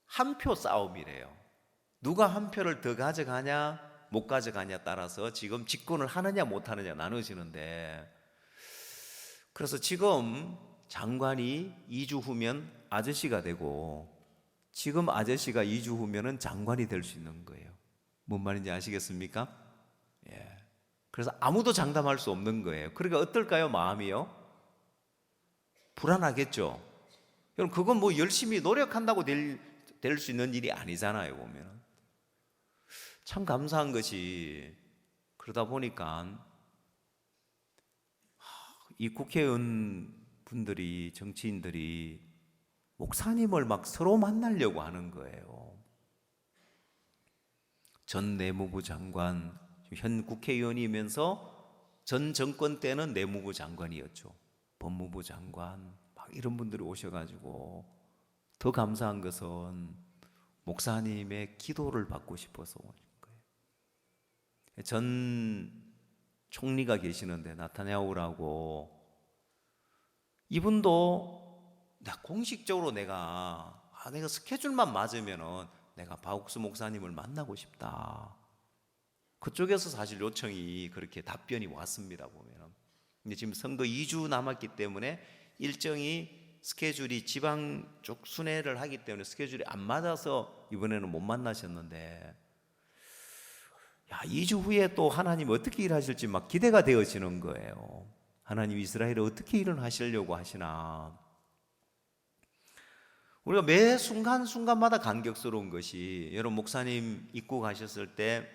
한 표 싸움이래요. 누가 한 표를 더 가져가냐 못 가져가냐에 따라서 지금 집권을 하느냐 못하느냐 나눠지는데 그래서 지금 장관이 2주 후면 아저씨가 되고 지금 아저씨가 2주 후면은 장관이 될 수 있는 거예요. 뭔 말인지 아시겠습니까? 예. 그래서 아무도 장담할 수 없는 거예요. 그러니까 어떨까요? 마음이요? 불안하겠죠. 여러분 그건 뭐 열심히 노력한다고 될 수 있는 일이 아니잖아요. 보면 참 감사한 것이 그러다 보니까 이 국회의원 분들이 정치인들이 목사님을 막 서로 만나려고 하는 거예요. 전 내무부 장관, 현 국회의원이면서 전 정권 때는 내무부 장관이었죠. 법무부 장관 막 이런 분들이 오셔가지고 더 감사한 것은 목사님의 기도를 받고 싶어서 오는 거예요. 전 총리가 계시는데 나타냐후라고 이분도 공식적으로 내가 스케줄만 맞으면은 내가 박옥수 목사님을 만나고 싶다. 그쪽에서 사실 요청이 그렇게 답변이 왔습니다. 보면. 근데 지금 선거 2주 남았기 때문에 일정이 스케줄이 지방 쪽 순회를 하기 때문에 스케줄이 안 맞아서 이번에는 못 만나셨는데 2주 후에 또 하나님 어떻게 일하실지 막 기대가 되어지는 거예요. 하나님 이스라엘에 어떻게 일을 하시려고 하시나. 우리가 매 순간순간마다 감격스러운 것이 여러분 목사님 입고 가셨을 때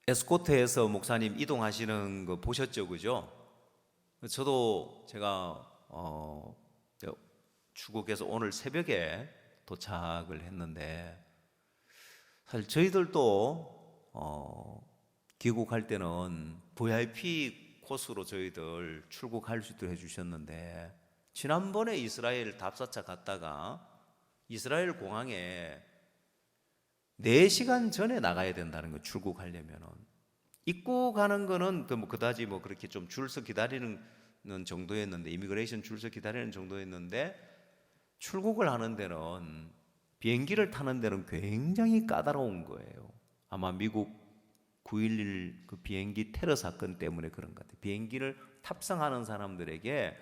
에스코트에서 목사님 이동하시는 거 보셨죠, 그죠? 저도 제가 출국해서 오늘 새벽에 도착을 했는데 사실 저희들도 귀국할 때는 VIP 코스로 저희들 출국할 수 있도록 해주셨는데 지난번에 이스라엘 답사차 갔다가 이스라엘 공항에 4시간 전에 나가야 된다는 거, 출국하려면은. 입국하는 거는 뭐 그다지 뭐 그렇게 좀 줄서 기다리는 정도였는데, 이미그레이션 줄서 기다리는 정도였는데, 출국을 하는 데는, 비행기를 타는 데는 굉장히 까다로운 거예요. 아마 미국 9.11 그 비행기 테러 사건 때문에 그런 것 같아요. 비행기를 탑승하는 사람들에게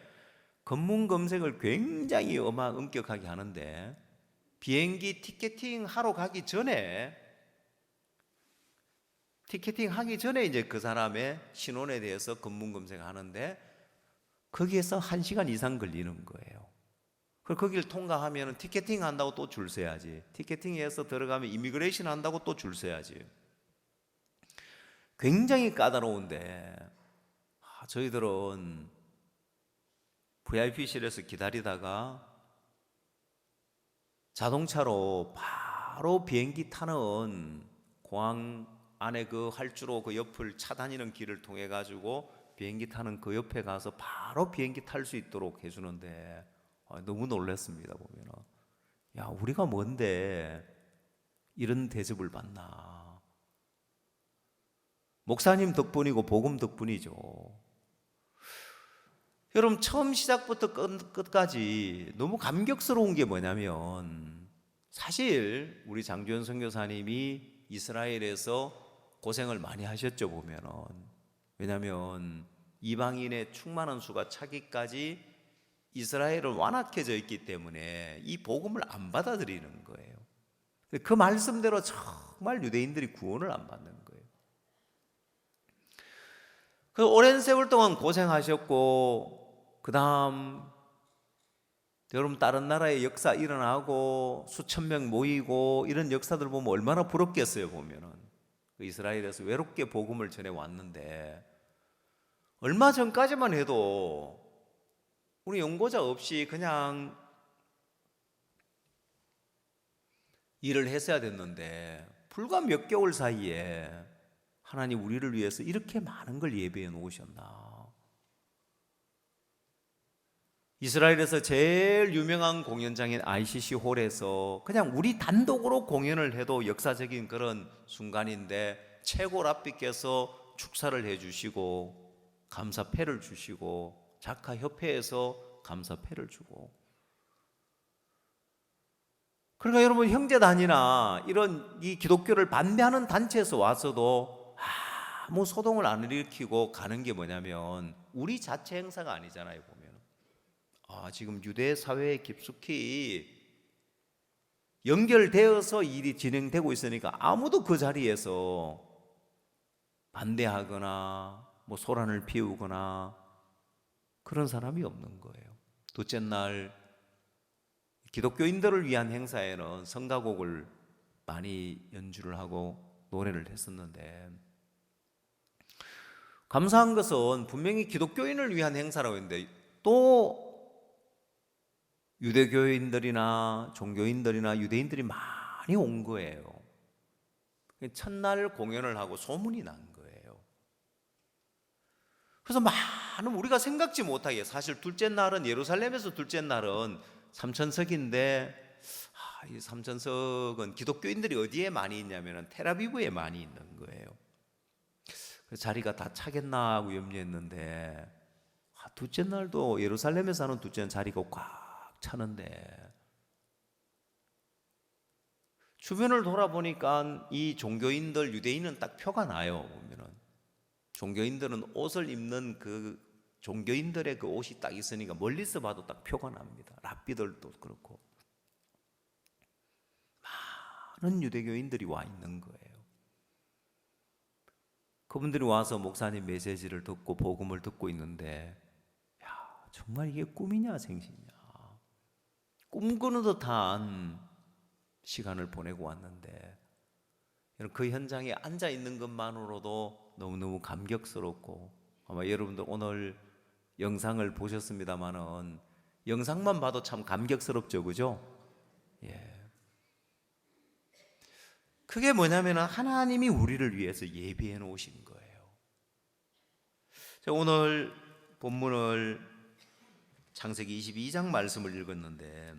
검문 검색을 굉장히 엄격하게 하는데, 비행기 티켓팅 하러 가기 전에 이제 그 사람의 신원에 대해서 검문 검색하는데, 거기에서 1시간 이상 걸리는 거예요. 그리고 거기를 통과하면 티켓팅 한다고 또 줄 서야지, 티켓팅해서 들어가면 이미그레이션 한다고 또 줄 서야지. 굉장히 까다로운데, 저희들은 VIP실에서 기다리다가 자동차로 바로 비행기 타는, 공항 안에 그 활주로 그 옆을 차다니는 길을 통해 가지고 비행기 타는 그 옆에 가서 바로 비행기 탈 수 있도록 해주는데, 너무 놀랐습니다. 보면은, 야, 우리가 뭔데 이런 대접을 받나. 목사님 덕분이고 복음 덕분이죠. 여러분, 처음 시작부터 끝까지 너무 감격스러운 게 뭐냐면, 사실 우리 장주현 선교사님이 이스라엘에서 고생을 많이 하셨죠, 보면은. 왜냐하면 이방인의 충만한 수가 차기까지 이스라엘은 완악해져 있기 때문에 이 복음을 안 받아들이는 거예요. 그 말씀대로 정말 유대인들이 구원을 안 받는 거예요. 그 오랜 세월 동안 고생하셨고, 그 다음 여러분 다른 나라의 역사 일어나고 수천 명 모이고 이런 역사들 보면 얼마나 부럽겠어요. 보면은 이스라엘에서 외롭게 복음을 전해 왔는데, 얼마 전까지만 해도 우리 연고자 없이 그냥 일을 했어야 됐는데, 불과 몇 개월 사이에 하나님 우리를 위해서 이렇게 많은 걸 예배해 놓으셨나. 이스라엘에서 제일 유명한 공연장인 ICC 홀에서 그냥 우리 단독으로 공연을 해도 역사적인 그런 순간인데, 최고 랍비께서 축사를 해주시고 감사패를 주시고, 작가협회에서 감사패를 주고. 그러니까 여러분, 형제단이나 이런 이 기독교를 반대하는 단체에서 와서도 아무 소동을 안 일으키고 가는 게 뭐냐면, 우리 자체 행사가 아니잖아요. 보면 지금 유대 사회에 깊숙이 연결되어서 일이 진행되고 있으니까 아무도 그 자리에서 반대하거나 뭐 소란을 피우거나 그런 사람이 없는 거예요. 둘째 날 기독교인들을 위한 행사에는 성가곡을 많이 연주를 하고 노래를 했었는데, 감사한 것은 분명히 기독교인을 위한 행사라고 했는데 또 유대교인들이나 종교인들이나 유대인들이 많이 온 거예요. 첫날 공연을 하고 소문이 난 거예요. 그래서 많은, 우리가 생각지 못하게, 사실 둘째 날은, 예루살렘에서 둘째 날은 삼천석인데, 이 삼천석은 기독교인들이 어디에 많이 있냐면 텔아비브에 많이 있는 거예요. 그래서 자리가 다 차겠나 하고 염려했는데, 둘째 날도 예루살렘에서 하는 둘째 날 자리가 꽉 차는데, 주변을 돌아보니까 이 종교인들, 유대인은 딱 표가 나요. 보면은 종교인들은 옷을 입는 그 종교인들의 그 옷이 딱 있으니까 멀리서 봐도 딱 표가 납니다. 랍비들도 그렇고 많은 유대교인들이 와 있는 거예요. 그분들이 와서 목사님 메시지를 듣고 복음을 듣고 있는데, 야, 정말 이게 꿈이냐 생시냐, 꿈꾸는 듯한 시간을 보내고 왔는데, 그 현장에 앉아 있는 것만으로도 너무너무 감격스럽고, 아마 여러분들 오늘 영상을 보셨습니다마는 영상만 봐도 참 감격스럽죠, 그죠? 예. 그게 뭐냐면 하나님이 우리를 위해서 예비해 놓으신 거예요. 오늘 본문을 창세기 22장 말씀을 읽었는데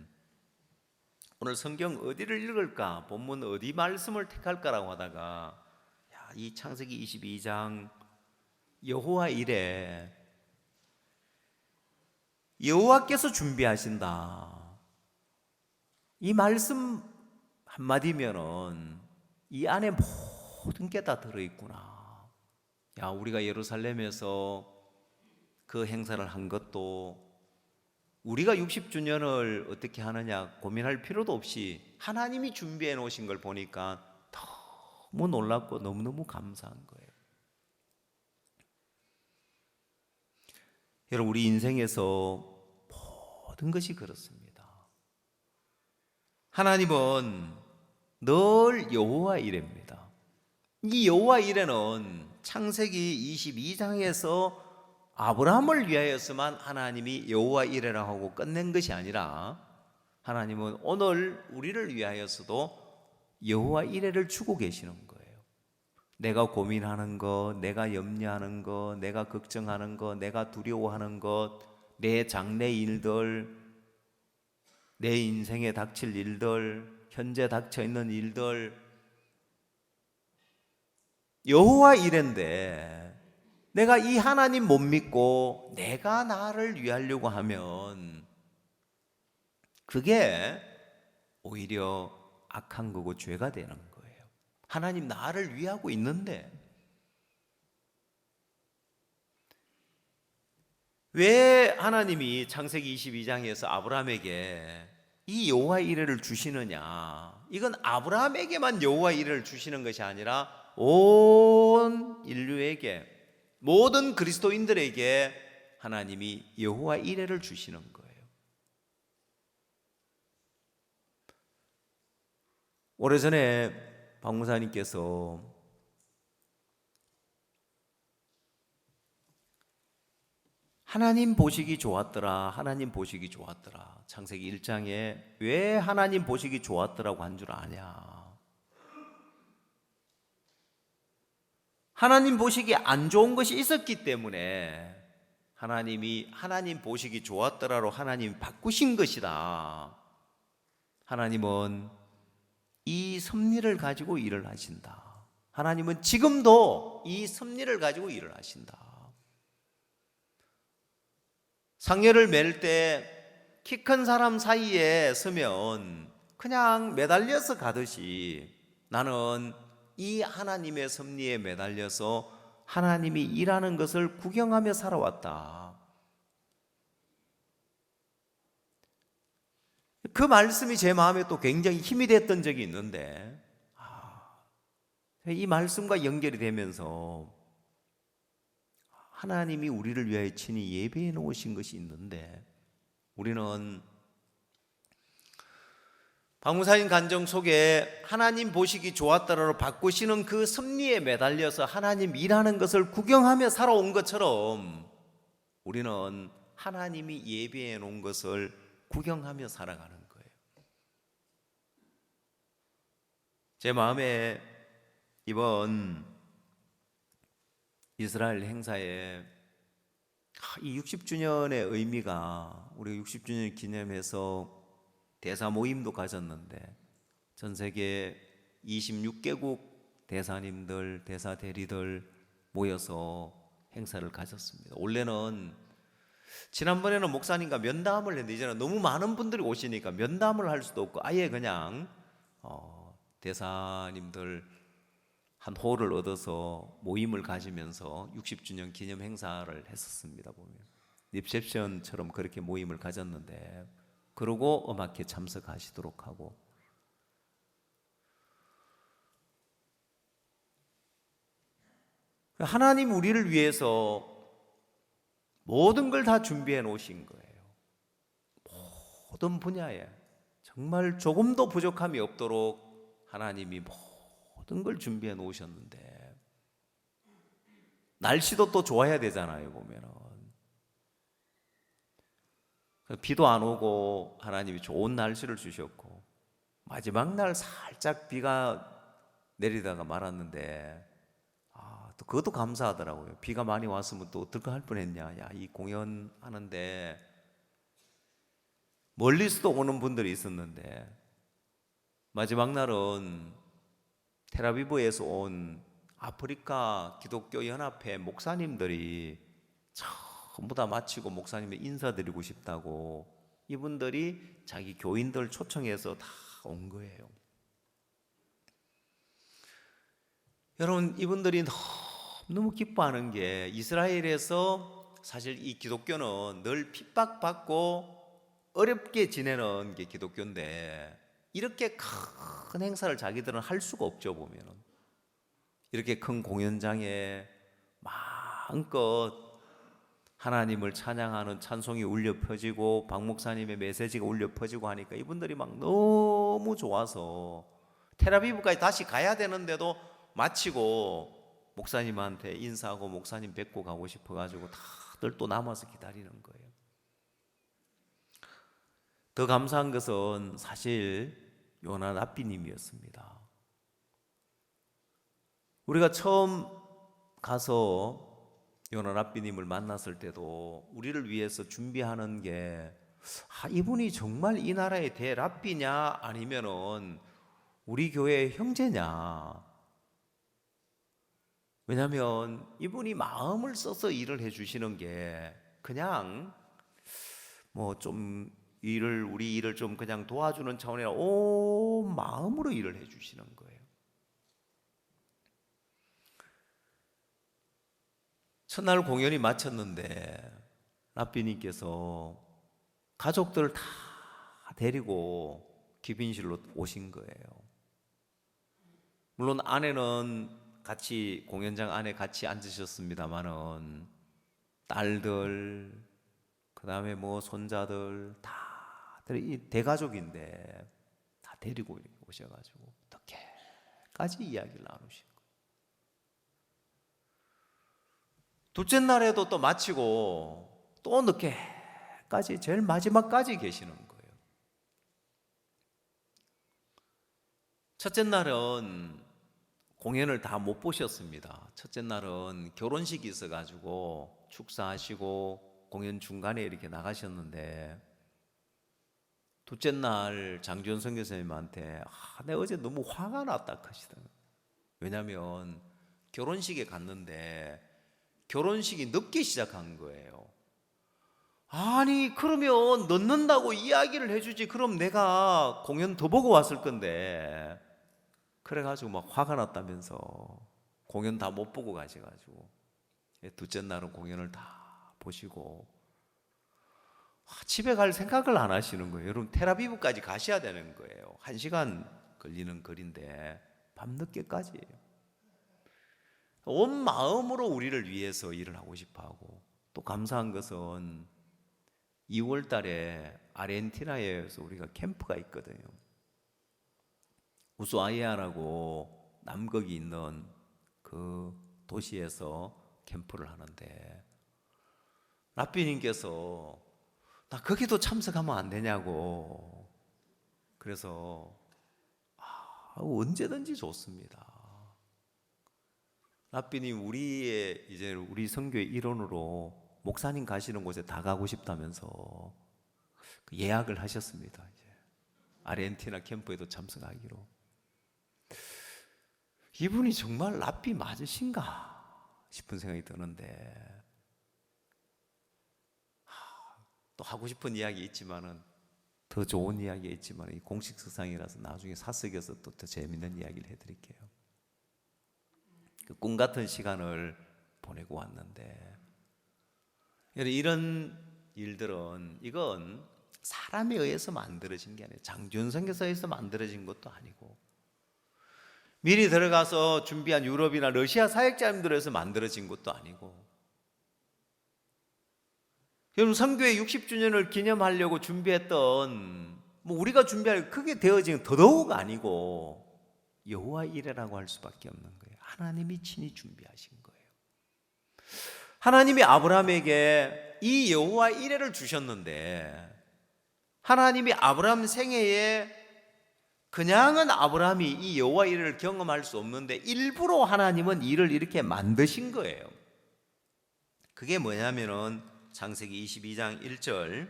오늘 성경 어디를 읽을까? 본문 어디 말씀을 택할까라고 하다가 이 창세기 22장 여호와 이래 여호와께서 준비하신다. 이 말씀 한마디면은 이 안에 모든 게 다 들어있구나. 우리가 예루살렘에서 그 행사를 한 것도 우리가 60주년을 어떻게 하느냐 고민할 필요도 없이 하나님이 준비해 놓으신 걸 보니까 너무 놀랍고 너무너무 감사한 거예요. 여러분, 우리 인생에서 모든 것이 그렇습니다. 하나님은 늘 여호와 이레입니다. 이 여호와 이레는 창세기 22장에서 아브라함을 위하여서만 하나님이 여호와 이레라 하고 끝낸 것이 아니라 하나님은 오늘 우리를 위하여서도 여호와 이레를 주고 계시는 거예요. 내가 고민하는 것, 내가 염려하는 것, 내가 걱정하는 것, 내가 두려워하는 것, 내 장래 일들, 내 인생에 닥칠 일들, 현재 닥쳐 있는 일들, 여호와 이레인데 내가 이 하나님 못 믿고 내가 나를 위하려고 하면 그게 오히려 악한 거고 죄가 되는 거예요. 하나님 나를 위하고 있는데 왜 하나님이 창세기 22장에서 아브라함에게 이 여호와 이레를 주시느냐? 이건 아브라함에게만 여호와 이레를 주시는 것이 아니라 온 인류에게, 모든 그리스도인들에게 하나님이 여호와 이레를 주시는 거예요. 오래전에 박 목사님께서 하나님 보시기 좋았더라, 하나님 보시기 좋았더라. 창세기 1장에 왜 하나님 보시기 좋았더라고 한 줄 아냐? 하나님 보시기 안 좋은 것이 있었기 때문에 하나님이 하나님 보시기 좋았더라로 하나님이 바꾸신 것이다. 하나님은 이 섭리를 가지고 일을 하신다. 하나님은 지금도 이 섭리를 가지고 일을 하신다. 상여를 맬 때 키 큰 사람 사이에 서면 그냥 매달려서 가듯이 나는 이 하나님의 섭리에 매달려서 하나님이 일하는 것을 구경하며 살아왔다. 그 말씀이 제 마음에 또 굉장히 힘이 됐던 적이 있는데 이 말씀과 연결이 되면서 하나님이 우리를 위하여 친히 예배해 놓으신 것이 있는데 우리는 박무사님 간정 속에 하나님 보시기 좋았다라로 바꾸시는 그 섭리에 매달려서 하나님 일하는 것을 구경하며 살아온 것처럼 우리는 하나님이 예배해 놓은 것을 구경하며 살아가는 거예요. 제 마음에 이번 이스라엘 행사에 이 60주년의 의미가 우리 60주년 기념해서 대사 모임도 가졌는데 전 세계 26개국 대사님들, 대사 대리들 모여서 행사를 가졌습니다. 원래는 지난번에는 목사님과 면담을 했는데 이제는 너무 많은 분들이 오시니까 면담을 할 수도 없고 아예 그냥 대사님들 한 홀을 얻어서 모임을 가지면서 60주년 기념 행사를 했었습니다. 보면 리셉션처럼 그렇게 모임을 가졌는데 그러고 음악회 참석하시도록 하고 하나님 우리를 위해서 모든 걸 다 준비해 놓으신 거예요. 모든 분야에 정말 조금도 부족함이 없도록 하나님이 모든 걸 준비해 놓으셨는데 날씨도 또 좋아야 되잖아요. 보면은 비도 안 오고 하나님이 좋은 날씨를 주셨고 마지막 날 살짝 비가 내리다가 말았는데 또 그것도 감사하더라고요. 비가 많이 왔으면 또 어떨까 할 뻔했냐. 이 공연하는데 멀리서도 오는 분들이 있었는데 마지막 날은 텔아비브에서 온 아프리카 기독교 연합회 목사님들이 전부 다 마치고 목사님의 인사드리고 싶다고 이분들이 자기 교인들 초청해서 다 온 거예요. 여러분, 이분들이 너무 기뻐하는 게 이스라엘에서 사실 이 기독교는 늘 핍박받고 어렵게 지내는 게 기독교인데 이렇게 큰 행사를 자기들은 할 수가 없죠. 보면은 이렇게 큰 공연장에 마음껏 하나님을 찬양하는 찬송이 울려 퍼지고 박 목사님의 메시지가 울려 퍼지고 하니까 이분들이 막 너무 좋아서 텔아비브까지 다시 가야 되는데도 마치고 목사님한테 인사하고 목사님 뵙고 가고 싶어가지고 다들 또 남아서 기다리는 거예요. 더 감사한 것은 사실 요나 랍비님이었습니다. 우리가 처음 가서 요나 랍비님을 만났을 때도 우리를 위해서 준비하는 게 이분이 정말 이 나라의 대랍비냐 아니면은 우리 교회의 형제냐. 왜냐하면 이분이 마음을 써서 일을 해주시는 게 그냥 뭐 좀 우리 일을 좀 그냥 도와주는 차원이 아니라 온 마음으로 일을 해주시는 거예요. 첫날 공연이 마쳤는데 랍비님께서 가족들을 다 데리고 귀빈실로 오신 거예요. 물론 아내는 같이 공연장 안에 같이 앉으셨습니다만은 딸들 그다음에 뭐 손자들 다들 이 대가족인데 다 데리고 오셔가지고 어떻게까지 이야기를 나누시는 거예요. 둘째 날에도 또 마치고 또 늦게까지 제일 마지막까지 계시는 거예요. 첫째 날은 공연을 다 못 보셨습니다. 첫째 날은 결혼식이 있어가지고 축사하시고 공연 중간에 이렇게 나가셨는데 둘째 날 장지원 선교사님한테 내가 어제 너무 화가 났다 하시더라고요. 왜냐하면 결혼식에 갔는데 결혼식이 늦게 시작한 거예요. 아니 그러면 늦는다고 이야기를 해주지 그럼 내가 공연 더 보고 왔을 건데 그래가지고 막 화가 났다면서 공연 다 못 보고 가셔가지고 둘째 날은 공연을 다 보시고 집에 갈 생각을 안 하시는 거예요. 여러분 텔아비브까지 가셔야 되는 거예요. 1시간 걸리는 거리인데 밤늦게까지 온 마음으로 우리를 위해서 일을 하고 싶어하고 또 감사한 것은 2월 달에 아르헨티나에서 우리가 캠프가 있거든요. 우수아이아라고 남극이 있는 그 도시에서 캠프를 하는데 랍비님께서 나 거기도 참석하면 안 되냐고 그래서 언제든지 좋습니다. 랍비님 우리 선교의 일원으로 목사님 가시는 곳에 다 가고 싶다면서 예약을 하셨습니다. 이제 아르헨티나 캠프에도 참석하기로. 이분이 정말 랍비 맞으신가 싶은 생각이 드는데 또 하고 싶은 이야기 있지만은 더 좋은 이야기 있지만 이 공식 석상이라서 나중에 사석에서 또 더 재밌는 이야기를 해드릴게요. 그 꿈 같은 시간을 보내고 왔는데 이런 일들은 이건 사람에 의해서 만들어진 게 아니에요. 장지원 선교사에서 만들어진 것도 아니고 미리 들어가서 준비한 유럽이나 러시아 사역자님들에서 만들어진 것도 아니고 여러분 선교의 60주년을 기념하려고 준비했던 우리가 준비할 그게 되어진 더더욱 아니고 여호와 이레라고 할 수밖에 없는 거예요. 하나님이 친히 준비하신 거예요. 하나님이 아브라함에게 이 여호와 이레를 주셨는데 하나님이 아브라함 생애에 그냥은 아브라함이 이 여호와 이레를 경험할 수 없는데 일부러 하나님은 이를 이렇게 만드신 거예요. 그게 뭐냐면은 창세기 22장 1절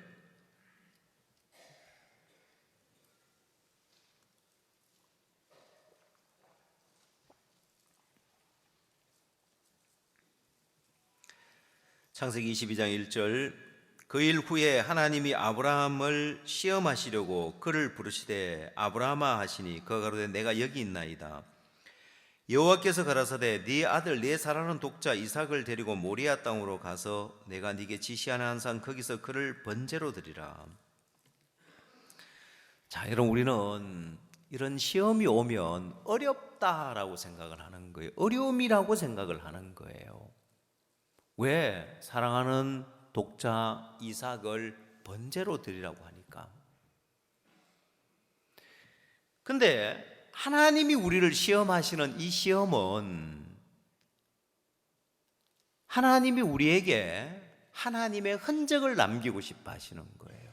창세기 22장 1절 그 일 후에 하나님이 아브라함을 시험하시려고 그를 부르시되 아브라함아 하시니 그가 가로되 내가 여기 있나이다. 여호와께서 가라사대 네 아들 네 사랑하는 독자 이삭을 데리고 모리아 땅으로 가서 내가 네게 지시하는 한상 거기서 그를 번제로 드리라. 자, 여러분, 우리는 이런 시험이 오면 어렵다라고 생각을 하는 거예요. 어려움이라고 생각을 하는 거예요. 왜? 사랑하는 독자 이삭을 번제로 드리라고 하니까. 근데 하나님이 우리를 시험하시는 이 시험은 하나님이 우리에게 하나님의 흔적을 남기고 싶어 하시는 거예요.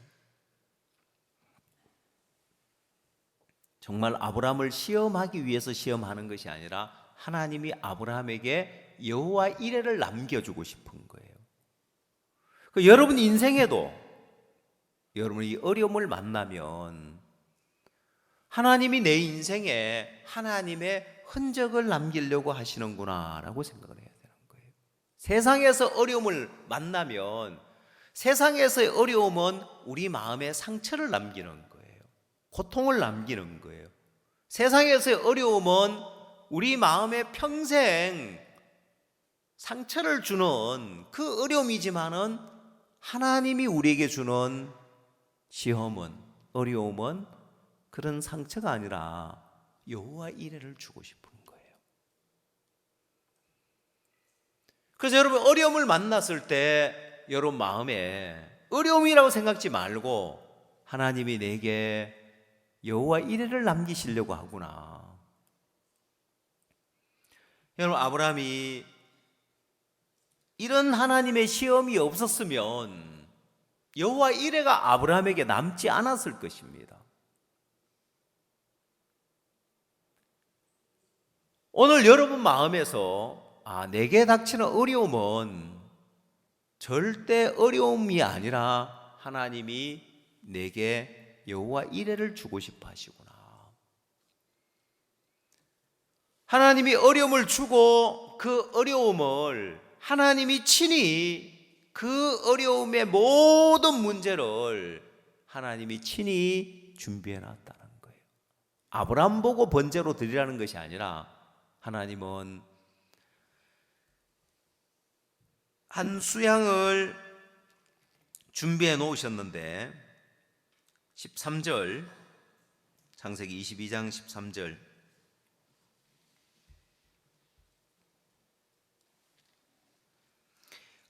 정말 아브라함을 시험하기 위해서 시험하는 것이 아니라 하나님이 아브라함에게 여호와 이레를 남겨주고 싶은 거예요. 여러분 인생에도 여러분이 어려움을 만나면 하나님이 내 인생에 하나님의 흔적을 남기려고 하시는구나 라고 생각을 해야 되는 거예요. 세상에서 어려움을 만나면 세상에서의 어려움은 우리 마음에 상처를 남기는 거예요. 고통을 남기는 거예요. 세상에서의 어려움은 우리 마음에 평생 상처를 주는 그 어려움이지만은 하나님이 우리에게 주는 시험은, 어려움은 그런 상처가 아니라 여호와 이레를 주고 싶은 거예요. 그래서 여러분 어려움을 만났을 때 여러분 마음에 어려움이라고 생각지 말고 하나님이 내게 여호와 이레를 남기시려고 하구나. 여러분 아브라함이 이런 하나님의 시험이 없었으면 여호와 이레가 아브라함에게 남지 않았을 것입니다. 오늘 여러분 마음에서 내게 닥치는 어려움은 절대 어려움이 아니라 하나님이 내게 여호와 이레를 주고 싶어 하시구나. 하나님이 어려움을 주고 그 어려움을 하나님이 친히 그 어려움의 모든 문제를 하나님이 친히 준비해 놨다는 거예요. 아브라함 보고 번제로 드리라는 것이 아니라 하나님은 한 수양을 준비해 놓으셨는데 13절 창세기 22장 13절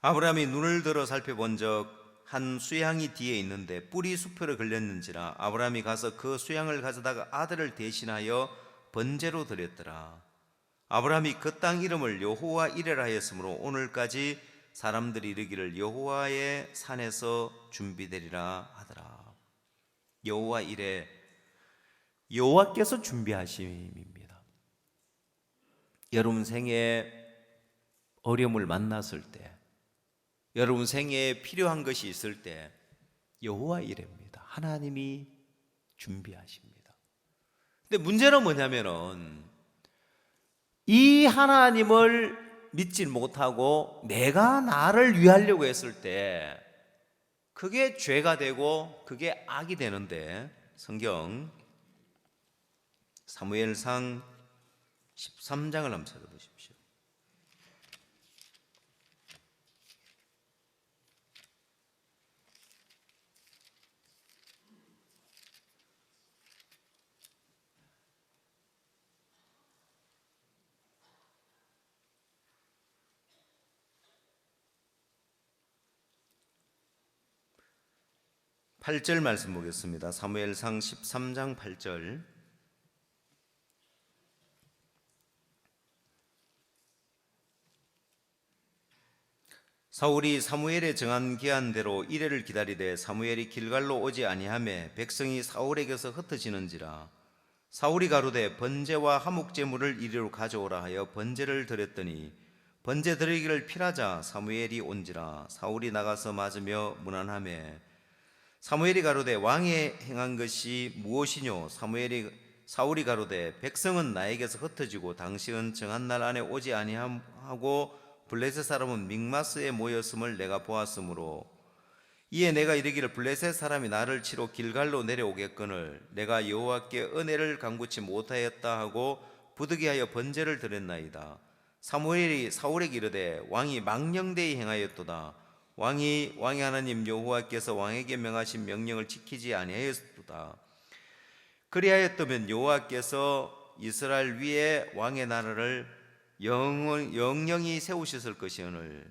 아브라함이 눈을 들어 살펴본적 한 수양이 뒤에 있는데 뿔이 수표로 걸렸는지라 아브라함이 가서 그 수양을 가져다가 아들을 대신하여 번제로 드렸더라. 아브라함이 그 땅 이름을 여호와 이레라 하였으므로 오늘까지 사람들이 이르기를 여호와의 산에서 준비되리라 하더라. 여호와 이레, 여호와께서 준비하심입니다. 여러분 생에 어려움을 만났을 때, 여러분 생에 필요한 것이 있을 때 여호와 이레입니다. 하나님이 준비하십니다. 근데 문제는 뭐냐면은 이 하나님을 믿지 못하고 내가 나를 위하려고 했을 때 그게 죄가 되고 그게 악이 되는데 성경 사무엘상 13장을 한번 찾아보십시오. 팔절 말씀 보겠습니다. 사무엘상 13장 8절 사울이 사무엘의 정한 기한대로 이레를 기다리되 사무엘이 길갈로 오지 아니하매 백성이 사울에게서 흩어지는지라 사울이 가로되 번제와 화목제물을 이리로 가져오라 하여 번제를 드렸더니 번제 드리기를 필하자 사무엘이 온지라 사울이 나가서 맞으며 문안하매 사무엘이 가로되 왕의 행한 것이 무엇이뇨 사울이 가로되 백성은 나에게서 흩어지고 당신은 정한 날 안에 오지 아니하고 블레셋 사람은 믹마스에 모였음을 내가 보았으므로 이에 내가 이르기를 블레셋 사람이 나를 치러 길갈로 내려오겠거늘 내가 여호와께 은혜를 간구치 못하였다 하고 부득이하여 번제를 드렸나이다. 사무엘이 사울에게 이르되 왕이 망령되이 행하였도다. 왕이 하나님 여호와께서 왕에게 명하신 명령을 지키지 아니하였도다. 그리하였다면 여호와께서 이스라엘 위에 왕의 나라를 영영히 세우셨을 것이오늘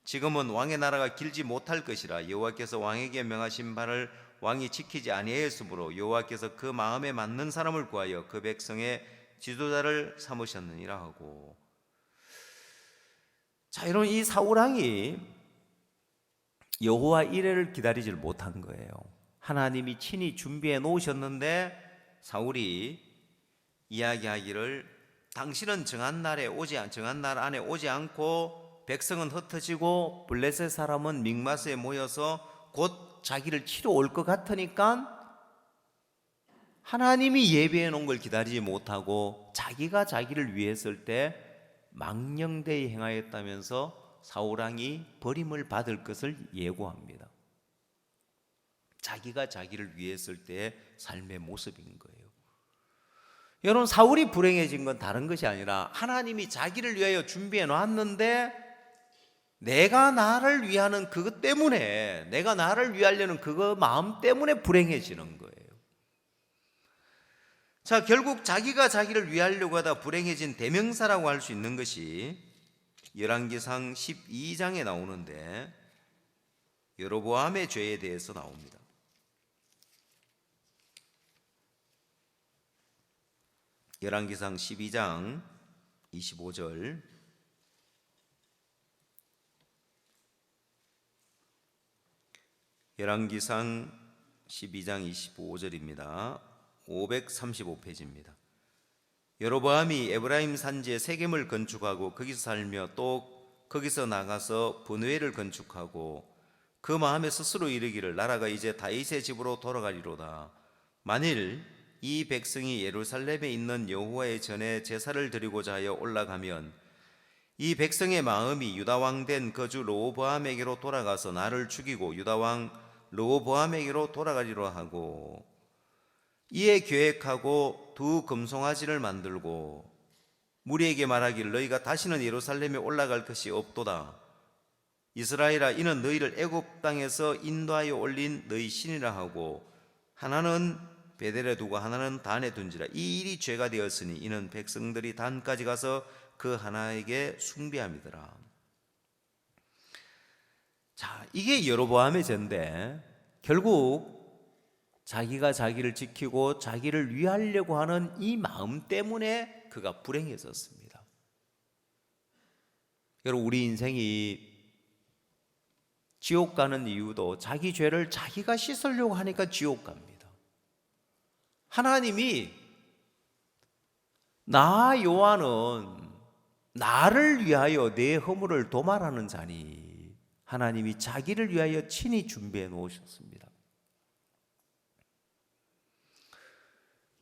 지금은 왕의 나라가 길지 못할 것이라. 여호와께서 왕에게 명하신 바를 왕이 지키지 아니하였으므로 여호와께서 그 마음에 맞는 사람을 구하여 그 백성의 지도자를 삼으셨느니라 하고. 자, 여러분, 이 사울 왕이 여호와 이레를 기다리질 못한 거예요. 하나님이 친히 준비해 놓으셨는데 사울이 이야기하기를 당신은 정한 날 안에 오지 않고 백성은 흩어지고 블레셋 사람은 믹마스에 모여서 곧 자기를 치러 올 것 같으니까 하나님이 예비해 놓은 걸 기다리지 못하고 자기가 자기를 위했을 때 망령되이 행하였다면서 사울왕이 버림을 받을 것을 예고합니다. 자기가 자기를 위했을 때의 삶의 모습인 거예요. 여러분, 사울이 불행해진 건 다른 것이 아니라 하나님이 자기를 위하여 준비해 놨는데 내가 나를 위하는 그것 때문에, 내가 나를 위하려는 그거 마음 때문에 불행해지는 거예요. 자, 결국 자기가 자기를 위하려고 하다 불행해진 대명사라고 할 수 있는 것이 열왕기상 12장에 나오는데 여로보암의 죄에 대해서 나옵니다. 열왕기상 12장 25절 열왕기상 12장 25절입니다. 535페이지입니다. 여로보암이 에브라임 산지에 세겜을 건축하고 거기서 살며 또 거기서 나가서 분회를 건축하고 그 마음에 스스로 이르기를 나라가 이제 다윗의 집으로 돌아가리로다. 만일 이 백성이 예루살렘에 있는 여호와의 전에 제사를 드리고자 하여 올라가면 이 백성의 마음이 유다왕 된 거주 르호보암에게로 돌아가서 나를 죽이고 유다왕 르호보암에게로 돌아가리로 하고 이에 계획하고 두 금송아지를 만들고 무리에게 말하기를 너희가 다시는 예루살렘에 올라갈 것이 없도다. 이스라엘아, 이는 너희를 애굽 땅에서 인도하여 올린 너희 신이라 하고 하나는 베델에 두고 하나는 단에 둔지라. 이 일이 죄가 되었으니 이는 백성들이 단까지 가서 그 하나에게 숭배함이더라. 자, 이게 여로보암의 죄인데 결국 자기가 자기를 지키고 자기를 위하려고 하는 이 마음 때문에 그가 불행해졌습니다. 여러분, 우리 인생이 지옥 가는 이유도 자기 죄를 자기가 씻으려고 하니까 지옥 갑니다. 하나님이 나 요한은 나를 위하여 내 허물을 도말하는 자니 하나님이 자기를 위하여 친히 준비해 놓으셨습니다.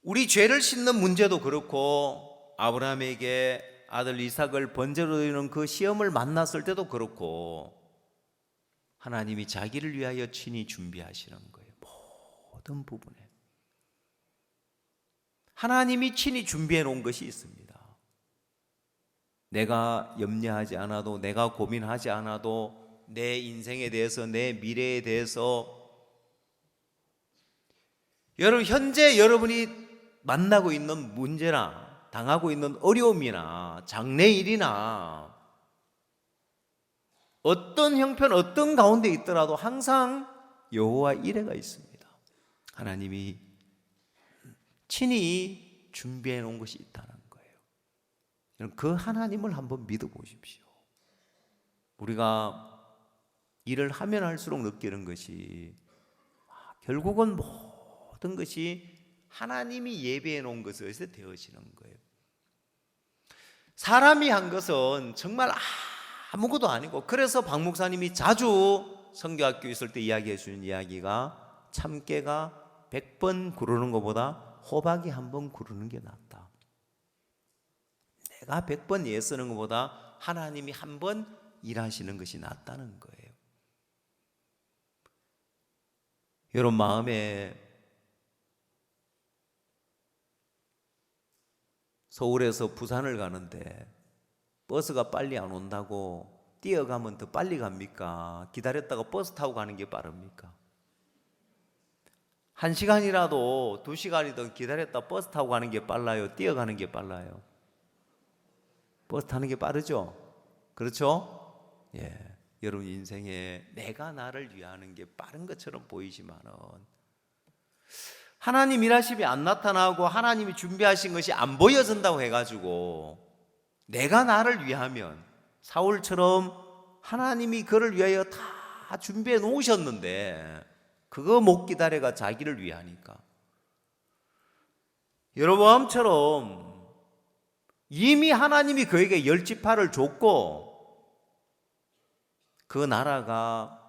우리 죄를 씻는 문제도 그렇고 아브라함에게 아들 이삭을 번제로 드리는 그 시험을 만났을 때도 그렇고 하나님이 자기를 위하여 친히 준비하시는 거예요. 모든 부분에 하나님이 친히 준비해 놓은 것이 있습니다. 내가 염려하지 않아도, 내가 고민하지 않아도 내 인생에 대해서, 내 미래에 대해서 여러분, 현재 여러분이 만나고 있는 문제나 당하고 있는 어려움이나 장래일이나 어떤 형편, 어떤 가운데 있더라도 항상 여호와 이레가 있습니다. 하나님이 친히 준비해 놓은 것이 있다는 거예요. 그 하나님을 한번 믿어보십시오. 우리가 일을 하면 할수록 느끼는 것이 결국은 모든 것이 하나님이 예비해 놓은 것에서 되어지는 거예요. 사람이 한 것은 정말 아무것도 아니고, 그래서 박 목사님이 자주 선교학교 있을 때 이야기해 주는 이야기가 참깨가 100번 구르는 것보다 호박이 한 번 구르는 게 낫다. 내가 100번 애쓰는 것보다 하나님이 한 번 일하시는 것이 낫다는 거예요. 여러분 마음에 서울에서 부산을 가는데 버스가 빨리 안 온다고 뛰어가면 더 빨리 갑니까? 기다렸다가 버스 타고 가는 게 빠릅니까? 1시간이라도 2시간이든 기다렸다 버스 타고 가는 게 빨라요? 뛰어가는 게 빨라요? 버스 타는 게 빠르죠? 그렇죠? 예. 여러분 인생에 내가 나를 위하는 게 빠른 것처럼 보이지만은 하나님 일하심이 안 나타나고 하나님이 준비하신 것이 안 보여진다고 해가지고 내가 나를 위하면 사울처럼 하나님이 그를 위하여 다 준비해 놓으셨는데 그거 못 기다려가 자기를 위하니까 여로보암처럼 이미 하나님이 그에게 열지파를 줬고 그 나라가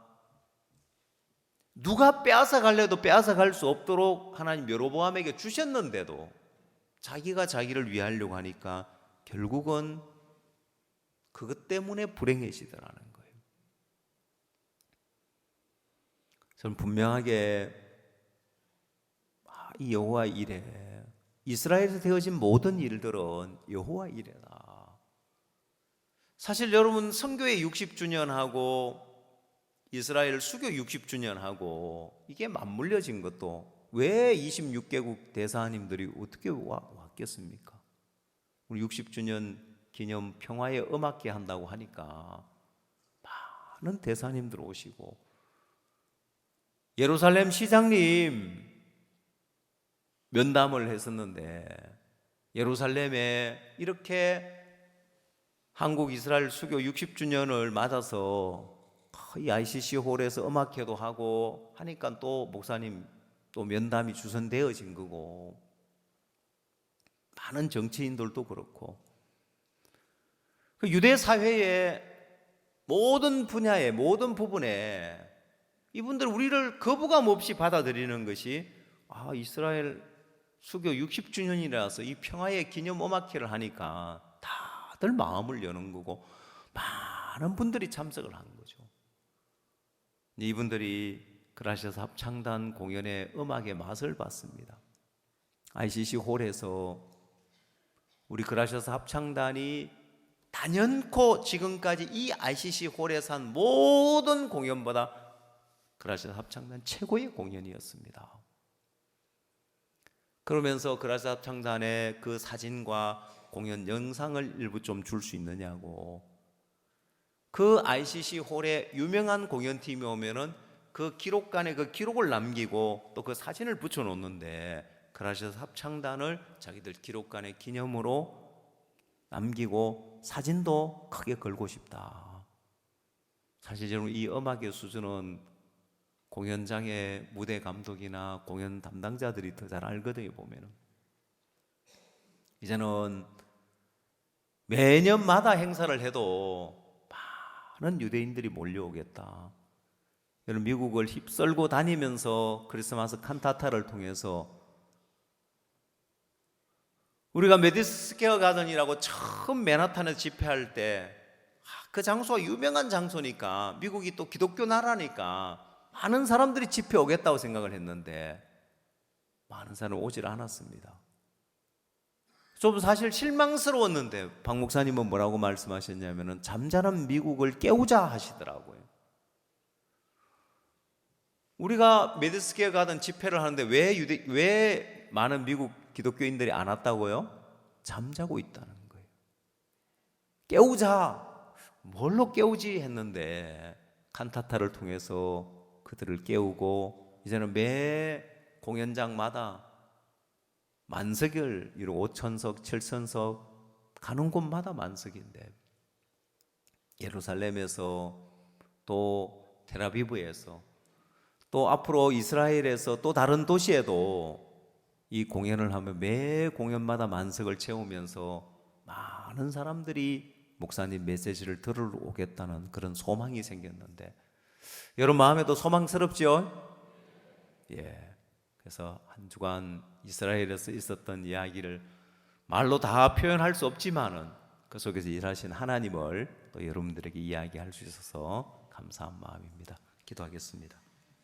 누가 빼앗아 갈래도 빼앗아 갈 수 없도록 하나님 여로보암에게 주셨는데도 자기가 자기를 위하려고 하니까 결국은 그것 때문에 불행해지더라는 거예요. 저는 분명하게 이 여호와 이래 이스라엘에서 되어진 모든 일들은 여호와 이래다. 사실 여러분 선교의 60주년하고 이스라엘 수교 60주년하고 이게 맞물려진 것도 왜 26개국 대사님들이 어떻게 왔겠습니까? 우리 60주년 기념 평화의 음악회 한다고 하니까 많은 대사님들 오시고 예루살렘 시장님 면담을 했었는데 예루살렘에 이렇게 한국 이스라엘 수교 60주년을 맞아서 이 ICC 홀에서 음악회도 하고 하니까 또 목사님 또 면담이 주선되어진 거고 많은 정치인들도 그렇고 그 유대 사회의 모든 분야에 모든 부분에 이분들 우리를 거부감 없이 받아들이는 것이 이스라엘 수교 60주년이라서 이 평화의 기념 음악회를 하니까 다들 마음을 여는 거고 많은 분들이 참석을 하는 거죠. 이분들이 그라시아스 합창단 공연의 음악의 맛을 봤습니다. ICC 홀에서 우리 그라시아스 합창단이 단연코 지금까지 이 ICC 홀에서 한 모든 공연보다 그라시아스 합창단 최고의 공연이었습니다. 그러면서 그라시아스 합창단의 그 사진과 공연 영상을 일부 좀 줄 수 있느냐고 그 ICC 홀에 유명한 공연팀이 오면은 그 기록관에 그 기록을 남기고 또 그 사진을 붙여 놓는데 그라시아스 합창단을 자기들 기록관에 기념으로 남기고 사진도 크게 걸고 싶다. 사실 여러분 이 음악의 수준은 공연장의 무대 감독이나 공연 담당자들이 더 잘 알거든요. 보면은 이제는 매년마다 행사를 해도 많은 유대인들이 몰려오겠다. 여러분 미국을 휩쓸고 다니면서 크리스마스 칸타타를 통해서 우리가 메디슨 스퀘어 가든이라고 처음 맨하탄에서 집회할 때 그 장소가 유명한 장소니까 미국이 또 기독교 나라니까 많은 사람들이 집회 오겠다고 생각을 했는데 많은 사람이 오질 않았습니다. 좀 사실 실망스러웠는데 박 목사님은 뭐라고 말씀하셨냐면은 잠자는 미국을 깨우자 하시더라고요. 우리가 메디슨 스퀘어 가든 집회를 하는데 왜 많은 미국 기독교인들이 안 왔다고요? 잠자고 있다는 거예요. 깨우자. 뭘로 깨우지 했는데 칸타타를 통해서 그들을 깨우고 이제는 매 공연장마다 만석을 이루고 5천석, 7천석 가는 곳마다 만석인데 예루살렘에서 또 텔아비브에서 또 앞으로 이스라엘에서 또 다른 도시에도 이 공연을 하면 매 공연마다 만석을 채우면서 많은 사람들이 목사님 메시지를 들으러 오겠다는 그런 소망이 생겼는데 여러분 마음에도 소망스럽죠? 예. 그래서 한 주간 이스라엘에서 있었던 이야기를 말로 다 표현할 수 없지만은 그 속에서 일하신 하나님을 또 여러분들에게 이야기할 수 있어서 감사한 마음입니다. 기도하겠습니다.